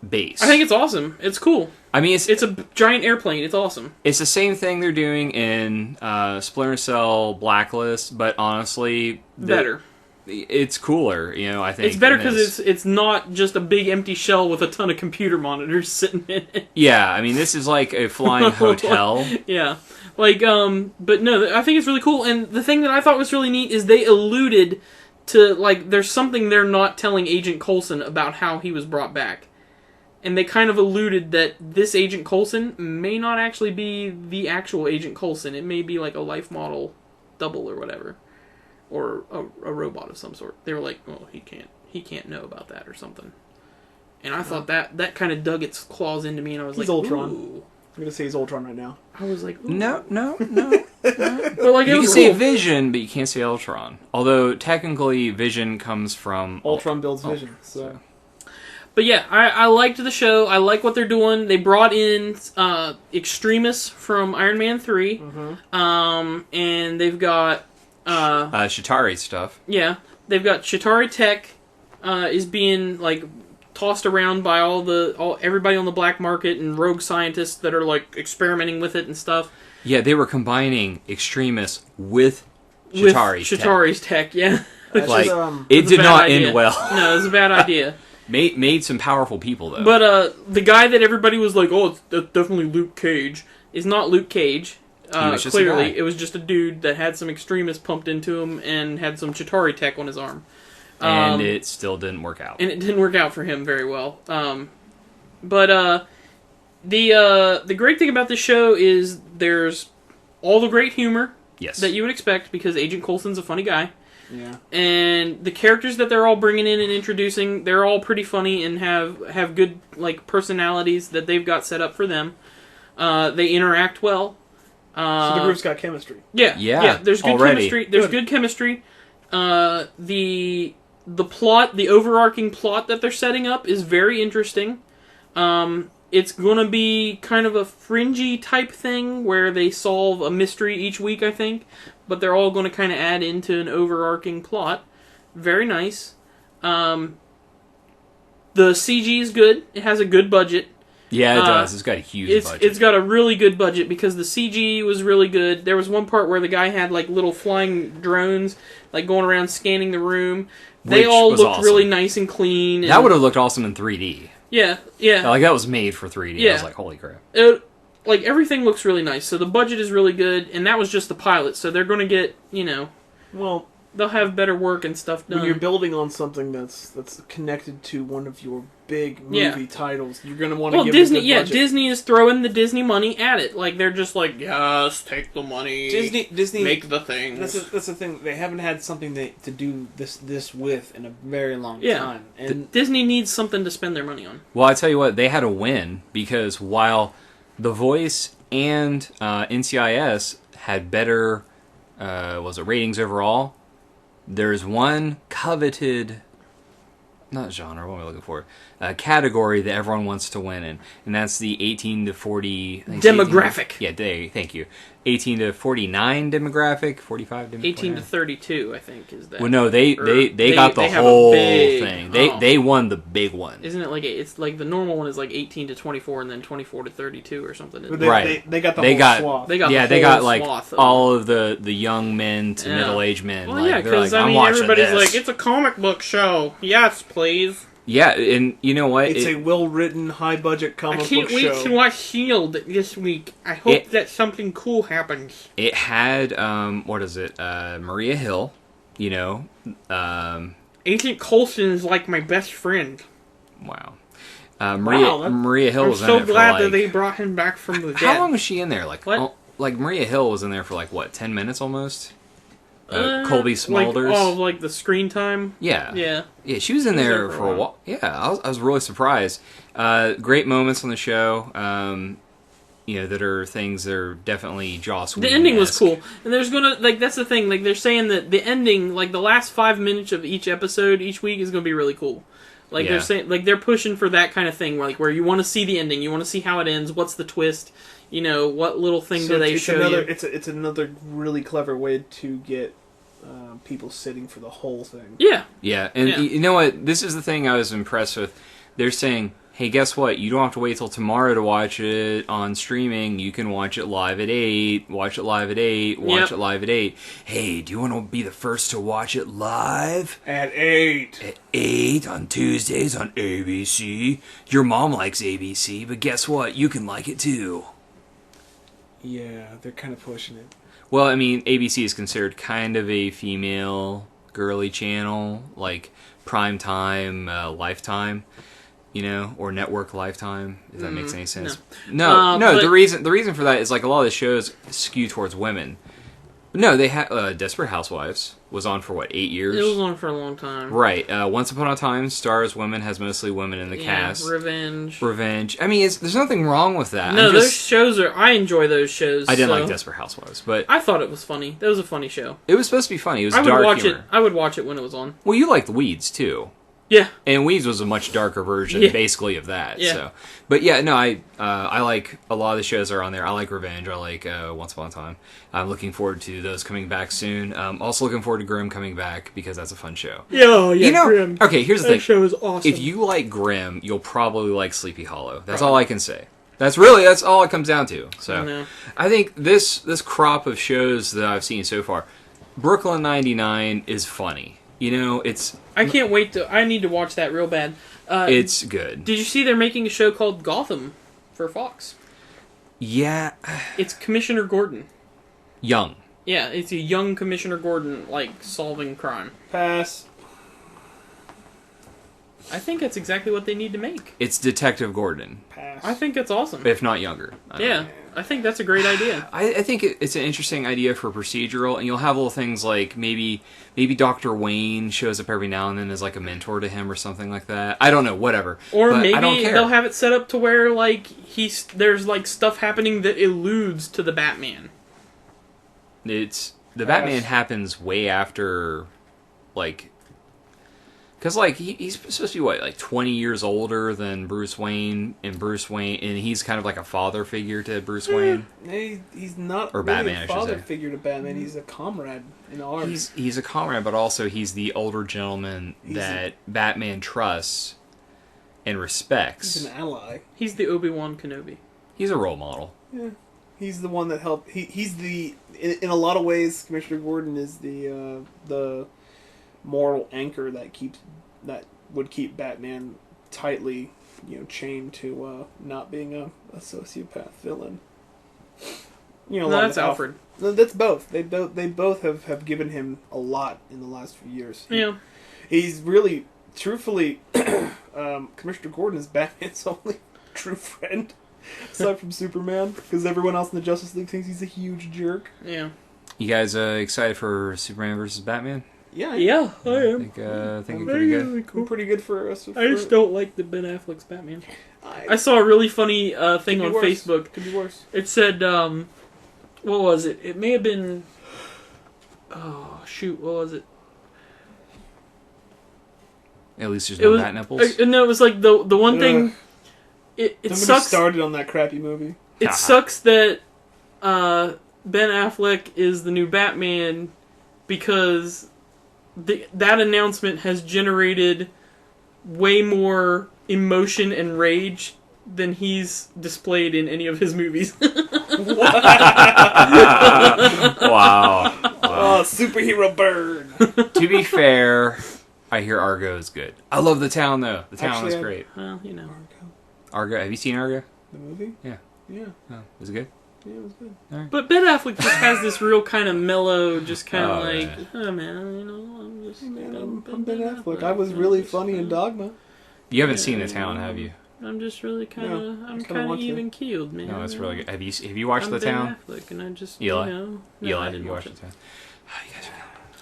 Speaker 1: base?
Speaker 2: I think it's awesome. It's cool.
Speaker 1: I mean,
Speaker 2: it's a giant airplane. It's awesome.
Speaker 1: It's the same thing they're doing in Splinter Cell Blacklist, but honestly,
Speaker 2: better.
Speaker 1: It's cooler, I think.
Speaker 2: It's better because it's not just a big empty shell with a ton of computer monitors sitting in it.
Speaker 1: Yeah, I mean, this is like a flying hotel.
Speaker 2: Yeah. But no, I think it's really cool. And the thing that I thought was really neat is they alluded to, there's something they're not telling Agent Coulson about how he was brought back. And they kind of alluded that this Agent Coulson may not actually be the actual Agent Coulson. It may be like a life model double or whatever. Or a robot of some sort. They were like, well, he can't know about that or something. And I thought that kind of dug its claws into me, and I was like,
Speaker 3: Ultron.
Speaker 2: ooh.
Speaker 3: I'm gonna say he's Ultron right now.
Speaker 2: I was like, ooh.
Speaker 1: No.
Speaker 2: But like,
Speaker 1: You
Speaker 2: it
Speaker 1: can
Speaker 2: was
Speaker 1: say
Speaker 2: cool.
Speaker 1: Vision, but you can't say Ultron. Although, technically, Vision comes from...
Speaker 3: Ultron builds Vision, so.
Speaker 2: But yeah, I liked the show. I like what they're doing. They brought in Extremis from Iron Man 3. And they've got...
Speaker 1: Shatari stuff.
Speaker 2: Yeah. They've got Shatari Tech is being, like, tossed around by everybody on the black market and rogue scientists that are, like, experimenting with it and stuff.
Speaker 1: Yeah, they were combining Extremis with Shatari's
Speaker 2: tech, yeah.
Speaker 1: Like,
Speaker 3: just,
Speaker 1: it did not
Speaker 2: idea.
Speaker 1: end well.
Speaker 2: No, it was a bad idea.
Speaker 1: Made some powerful people, though.
Speaker 2: But the guy that everybody was like, oh, it's definitely Luke Cage, is not Luke Cage.
Speaker 1: He was just a
Speaker 2: Clearly,
Speaker 1: guy.
Speaker 2: it was just a dude that had some Extremis pumped into him and had some Chitauri tech on his arm.
Speaker 1: And it still didn't work out.
Speaker 2: And it didn't work out for him very well. But the great thing about this show is there's all the great humor that you would expect, because Agent Coulson's a funny guy.
Speaker 3: Yeah.
Speaker 2: And the characters that they're all bringing in and introducing, they're all pretty funny and have good, like, personalities that they've got set up for them. They interact well.
Speaker 3: So the group's got chemistry.
Speaker 2: Yeah. There's good chemistry. There's good chemistry. The plot, the overarching plot that they're setting up is very interesting. It's going to be kind of a fringy type thing where they solve a mystery each week, I think. But they're all going to kind of add into an overarching plot. Very nice. The CG is good. It has a good budget.
Speaker 1: Yeah, it does. It's got a huge budget.
Speaker 2: It's got a really good budget because the CG was really good. There was one part where the guy had, like, little flying drones, like, going around scanning the room. They all looked really nice and clean.
Speaker 1: That would have looked awesome in 3D.
Speaker 2: Yeah.
Speaker 1: Like, that was made for 3D.
Speaker 2: Yeah.
Speaker 1: I was like, holy crap.
Speaker 2: Like, everything looks really nice. So the budget is really good, and that was just the pilot. So they're going to get,
Speaker 3: Well,
Speaker 2: they'll have better work and stuff done.
Speaker 3: when you're building on something that's connected to one of your big movie titles, you're going to want to give
Speaker 2: Disney,
Speaker 3: it a good budget.
Speaker 2: Disney is throwing the Disney money at it. Like, they're just like, yes, take the money.
Speaker 3: Disney
Speaker 2: make the thing.
Speaker 3: That's the thing. They haven't had something to do this with in a very long time. And
Speaker 2: Disney needs something to spend their money on.
Speaker 1: Well, I tell you what, they had a win, because while The Voice and NCIS had better ratings overall, there's one coveted, not genre, what am I looking for? Category that everyone wants to win in, and that's the 18 to 40
Speaker 2: demographic.
Speaker 1: Thank you. 18 to 49 demographic, 45 demographic.
Speaker 2: 18 to 32, I think, is that.
Speaker 1: Well, no, they got the whole thing. They won the big one.
Speaker 2: Isn't it like it's like the normal one is like 18 to 24 and then 24 to 32 or something?
Speaker 3: They got the whole swath.
Speaker 2: They got like
Speaker 1: all of the young men to middle-aged men.
Speaker 2: Well, yeah, because everybody's like, it's a comic book show. Yes, please.
Speaker 1: Yeah, and you know what?
Speaker 3: It's a well-written, high-budget comic book show.
Speaker 2: I can't wait to watch S.H.I.E.L.D. this week. I hope that something cool happens.
Speaker 1: It had, Maria Hill,
Speaker 2: Agent Coulson is like my best friend.
Speaker 1: Wow. Maria Hill was in it for
Speaker 2: I'm so glad that they brought him back from the dead.
Speaker 1: How long was she in there?
Speaker 2: What?
Speaker 1: Maria Hill was in there for 10 minutes almost? Colby Smulders.
Speaker 2: Like the screen time?
Speaker 1: Yeah, she was in there for a while. Yeah, I was really surprised. Great moments on the show. That are things that are definitely Joss Whedon-esque.
Speaker 2: The ending was cool, and there's gonna that's the thing. They're saying that the ending, the last 5 minutes of each episode each week, is gonna be really cool. They're saying, they're pushing for that kind of thing, where you want to see the ending, you want to see how it ends, what's the twist. What little thing do they show you?
Speaker 3: It's another really clever way to get people sitting for the whole thing.
Speaker 1: Yeah, and you know what? This is the thing I was impressed with. They're saying, hey, guess what? You don't have to wait till tomorrow to watch it on streaming. You can watch it live at 8, watch it live at 8, watch it live at 8. Hey, do you want to be the first to watch it live?
Speaker 3: At 8.
Speaker 1: At 8 on Tuesdays on ABC. Your mom likes ABC, but guess what? You can like it too.
Speaker 3: Yeah, they're kind of pushing it.
Speaker 1: Well, I mean, ABC is considered kind of a female girly channel, like primetime, Lifetime, or network Lifetime. If that makes any sense. No. The reason for that is a lot of the shows skew towards women. No, they had Desperate Housewives was on for what, 8 years?
Speaker 2: It was on for a long time.
Speaker 1: Right. Once Upon a Time stars women, has mostly women in the cast.
Speaker 2: Revenge.
Speaker 1: I mean, there's nothing wrong with that.
Speaker 2: No, those shows I enjoy those shows.
Speaker 1: I didn't like Desperate Housewives, but
Speaker 2: I thought it was funny. That was a funny show.
Speaker 1: it was supposed to be funny. It was dark humor.
Speaker 2: I would watch it when it was on.
Speaker 1: Well, you liked Weeds too.
Speaker 2: Yeah.
Speaker 1: And Weeds was a much darker version, basically, of that.
Speaker 2: Yeah.
Speaker 1: So, but yeah, no, I like a lot of the shows that are on there. I like Revenge. I like Once Upon a Time. I'm looking forward to those coming back soon. Also looking forward to Grimm coming back because that's a fun show.
Speaker 2: Yeah,
Speaker 1: Grimm. Okay, here's the thing.
Speaker 2: That show is awesome.
Speaker 1: If you like Grimm, you'll probably like Sleepy Hollow. That's all I can say. That's all it comes down to. So, I think this crop of shows that I've seen so far, Brooklyn 99 is funny. You know,
Speaker 2: I can't wait to... I need to watch that real bad.
Speaker 1: It's good.
Speaker 2: Did you see they're making a show called Gotham for Fox?
Speaker 1: Yeah.
Speaker 2: It's Commissioner Gordon.
Speaker 1: Young.
Speaker 2: Yeah, it's a young Commissioner Gordon, solving crime.
Speaker 3: Pass.
Speaker 2: I think that's exactly what they need to make.
Speaker 1: It's Detective Gordon.
Speaker 3: Pass.
Speaker 2: I think that's awesome.
Speaker 1: If not younger.
Speaker 2: I think that's a great idea.
Speaker 1: I think it's an interesting idea for procedural, and you'll have little things like maybe Dr. Wayne shows up every now and then as like a mentor to him or something like that. I don't know, whatever.
Speaker 2: Or
Speaker 1: but
Speaker 2: maybe
Speaker 1: I don't care.
Speaker 2: they'll have it set up to where there's stuff happening that alludes to the Batman.
Speaker 1: The Batman happens way after, because he's supposed to be what, 20 years older than Bruce Wayne, and he's kind of like a father figure to Bruce Wayne.
Speaker 3: He's not
Speaker 1: or
Speaker 3: really
Speaker 1: Batman,
Speaker 3: a father figure to Batman. He's a comrade in arms.
Speaker 1: He's a comrade, but also he's the older gentleman that Batman trusts and respects.
Speaker 3: He's an ally.
Speaker 2: He's the Obi-Wan Kenobi.
Speaker 1: He's a role model.
Speaker 3: Yeah. He's the one that helped. He's the in a lot of ways, Commissioner Gordon is the moral anchor that would keep Batman tightly, chained to not being a sociopath villain.
Speaker 2: That's Alfred.
Speaker 3: That's both. They both have given him a lot in the last few years. He's really, truthfully, Commissioner Gordon is Batman's only true friend. Aside from Superman, because everyone else in the Justice League thinks he's a huge jerk.
Speaker 2: Yeah.
Speaker 1: You guys excited for Superman versus Batman?
Speaker 2: Yeah, I am.
Speaker 1: I think it's pretty good.
Speaker 2: Really cool.
Speaker 3: Pretty good for us.
Speaker 2: I just don't like the Ben Affleck's Batman. I saw a really funny thing on Facebook.
Speaker 3: Could be worse.
Speaker 2: It said, what was it? It may have been... Oh, shoot, what was it?
Speaker 1: At least there's no bat nipples.
Speaker 2: No, it was like the one thing... It sucks.
Speaker 3: Started on that crappy movie.
Speaker 2: It sucks that Ben Affleck is the new Batman because that announcement has generated way more emotion and rage than he's displayed in any of his movies.
Speaker 1: Wow.
Speaker 3: Oh, superhero burn.
Speaker 1: To be fair, I hear Argo is good. I love the town, though. The town is great.
Speaker 2: Well,
Speaker 1: Argo. Have you seen Argo?
Speaker 3: The movie?
Speaker 1: Yeah.
Speaker 3: Yeah.
Speaker 1: Oh, was it good?
Speaker 3: Yeah, it was good.
Speaker 1: Right.
Speaker 2: But Ben Affleck just has this real kind of mellow, just kind of
Speaker 3: Oh
Speaker 2: man,
Speaker 3: I'm just... I'm Ben Affleck. I was really funny in Dogma.
Speaker 1: You haven't seen The Town, have you?
Speaker 2: I'm just really kind of...
Speaker 3: No,
Speaker 2: I'm kind of even keeled, man.
Speaker 1: No, it's really good. Have you watched The Town?
Speaker 2: Ben Affleck, and I just...
Speaker 1: Eli?
Speaker 2: No,
Speaker 1: Eli,
Speaker 2: I didn't
Speaker 1: you
Speaker 2: watch
Speaker 1: watched
Speaker 2: it.
Speaker 1: The Town? You guys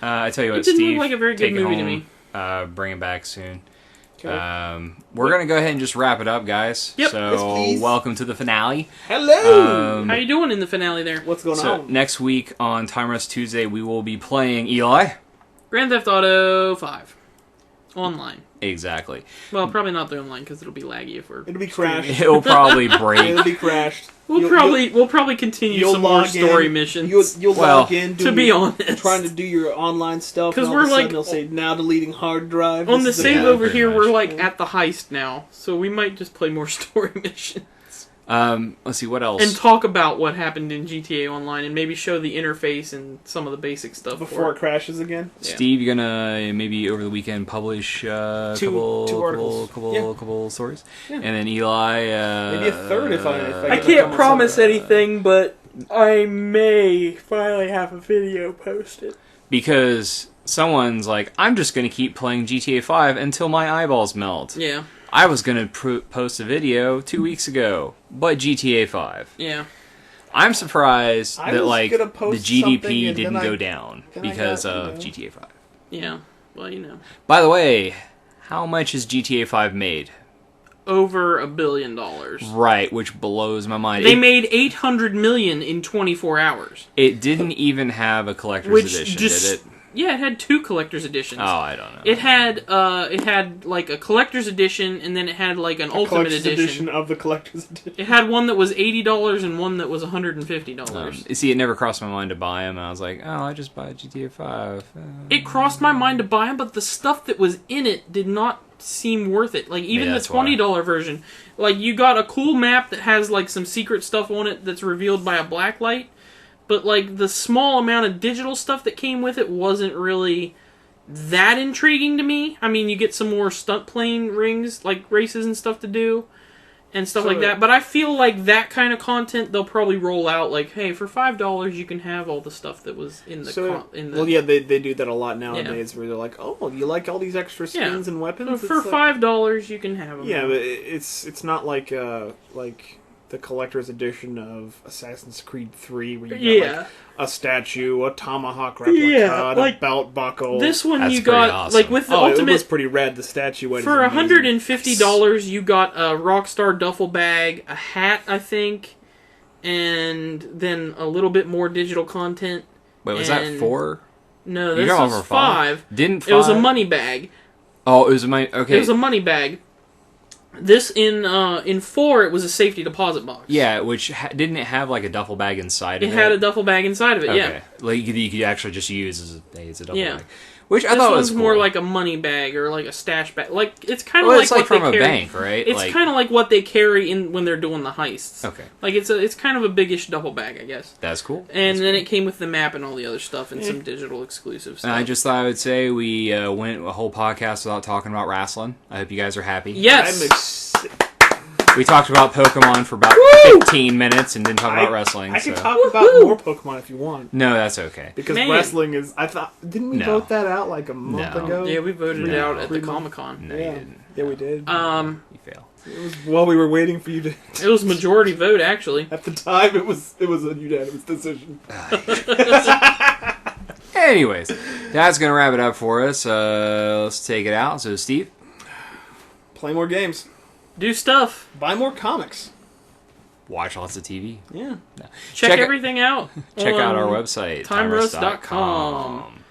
Speaker 1: are... I tell you what,
Speaker 2: it didn't
Speaker 1: Steve,
Speaker 2: look like a very good movie to me.
Speaker 1: Bring it back soon.
Speaker 3: Okay.
Speaker 1: We're going to go ahead and just wrap it up, guys.
Speaker 2: Yep.
Speaker 1: So,
Speaker 3: Yes,
Speaker 1: welcome to the finale.
Speaker 3: Hello!
Speaker 2: How you doing in the finale there?
Speaker 3: What's going
Speaker 1: So,
Speaker 3: on?
Speaker 1: next week on Time Rest Tuesday, we will be playing Eli.
Speaker 2: Grand Theft Auto 5. Online.
Speaker 1: Exactly.
Speaker 2: Well, probably not the online, because it'll be laggy if we're...
Speaker 3: It'll be crashed.
Speaker 1: It'll probably break.
Speaker 3: It'll be crashed.
Speaker 2: We'll probably continue some more story missions.
Speaker 3: You'll log in.
Speaker 2: To be honest,
Speaker 3: trying to do your online stuff.
Speaker 2: Because
Speaker 3: we're
Speaker 2: like,
Speaker 3: they'll say now deleting hard drive.
Speaker 2: On the save over here,
Speaker 1: much.
Speaker 2: we're like at the heist now, so we might just play more story missions.
Speaker 1: Let's see what else.
Speaker 2: And talk about what happened in GTA Online, and maybe show the interface and some of the basic stuff
Speaker 3: before it crashes again.
Speaker 2: Yeah.
Speaker 1: Steve, you're gonna maybe over the weekend publish
Speaker 3: two articles.
Speaker 1: couple stories,
Speaker 3: Yeah.
Speaker 1: and then Eli.
Speaker 3: Maybe a third if I
Speaker 2: I
Speaker 3: get
Speaker 2: can't
Speaker 3: come
Speaker 2: promise
Speaker 3: on
Speaker 2: anything, but I may finally have a video posted.
Speaker 1: Because someone's like, I'm just gonna keep playing GTA 5 until my eyeballs melt.
Speaker 2: Yeah.
Speaker 1: I was gonna post a video 2 weeks ago, but GTA 5.
Speaker 2: Yeah.
Speaker 1: I'm surprised
Speaker 3: I
Speaker 1: that
Speaker 3: was
Speaker 1: like
Speaker 3: gonna
Speaker 1: the
Speaker 3: post
Speaker 1: GDP
Speaker 3: something and
Speaker 1: didn't
Speaker 3: then
Speaker 1: go down
Speaker 3: then I
Speaker 1: because
Speaker 3: got,
Speaker 1: of GTA 5.
Speaker 2: Yeah. Well, you know.
Speaker 1: By the way, how much has GTA 5 made?
Speaker 2: Over $1 billion.
Speaker 1: Right, which blows my mind.
Speaker 2: They made $800 million in 24 hours.
Speaker 1: It didn't even have a collector's
Speaker 2: Which
Speaker 1: edition,
Speaker 2: just,
Speaker 1: did it?
Speaker 2: Yeah, it had 2 collector's editions.
Speaker 1: Oh, I don't know.
Speaker 2: It had like a collector's edition, and then it had like an ultimate edition
Speaker 3: of the collector's edition.
Speaker 2: It had one that was $80 and one that was $150.
Speaker 1: See, it never crossed my mind to buy them, and I was like, oh, I just buy GTA 5.
Speaker 2: It crossed my mind to buy them, but the stuff that was in it did not seem worth it. Like, even the $20 version. Like, you got a cool map that has, like, some secret stuff on it that's revealed by a blacklight, but, like, the small amount of digital stuff that came with it wasn't really that intriguing to me. I mean, you get some more stunt plane rings, like, races and stuff to do, and stuff like that. But I feel like that kind of content, they'll probably roll out, like, hey, for $5 you can have all the stuff that was in the...
Speaker 3: Well, yeah, they do that a lot nowadays, where they're like, oh, you like all these extra skins and weapons?
Speaker 2: So for $5 you can have them.
Speaker 3: Yeah, but it's not like the collector's edition of Assassin's Creed 3, where you got like a statue, a tomahawk replica, a belt buckle.
Speaker 2: This one
Speaker 1: That's
Speaker 2: you got
Speaker 1: awesome.
Speaker 2: like with the ultimate.
Speaker 3: It was pretty rad. The statue
Speaker 2: for $150, you got a Rockstar duffel bag, a hat, I think, and then a little bit more digital content.
Speaker 1: Wait, was that 4?
Speaker 2: No, this was 5.
Speaker 1: Didn't 5?
Speaker 2: It was a money bag.
Speaker 1: Oh, it was a money. Okay,
Speaker 2: it was a money bag. This in 4, it was a safety deposit box.
Speaker 1: Yeah, which didn't it have like a duffel bag inside of it?
Speaker 2: It had a duffel bag inside of it. Yeah,
Speaker 1: like you could actually just use as a duffel bag.
Speaker 2: Which
Speaker 1: I thought was cool.
Speaker 2: More like a money bag or like a stash bag. Like it's kind of like what
Speaker 1: from
Speaker 2: they carry.
Speaker 1: A bank, right?
Speaker 2: It's kind of like what they carry when they're doing the heists.
Speaker 1: Okay,
Speaker 2: like it's kind of a biggish duffel bag, I guess.
Speaker 1: That's cool.
Speaker 2: And then it came with the map and all the other stuff and some digital exclusive stuff.
Speaker 1: And I just thought I would say we went a whole podcast without talking about wrestling. I hope you guys are happy.
Speaker 2: Yes.
Speaker 1: We talked about Pokemon for about 15 minutes and didn't talk about wrestling.
Speaker 3: I can talk about more Pokemon if you want.
Speaker 1: No, that's okay.
Speaker 3: Because wrestling is... Didn't we vote that out like a month ago?
Speaker 2: Yeah, we voted it out at the Comic-Con.
Speaker 1: No, you didn't.
Speaker 3: Yeah, we did.
Speaker 1: You fail.
Speaker 3: It was while we were waiting for you to...
Speaker 2: It was majority vote, actually.
Speaker 3: At the time, it was a unanimous decision.
Speaker 1: Anyways, that's going to wrap it up for us. Let's take it out. So, Steve?
Speaker 3: Play more games.
Speaker 2: Do stuff.
Speaker 3: Buy more comics.
Speaker 1: Watch lots of TV.
Speaker 3: Yeah.
Speaker 2: Check everything out.
Speaker 1: Check out our website,
Speaker 2: timerust.com.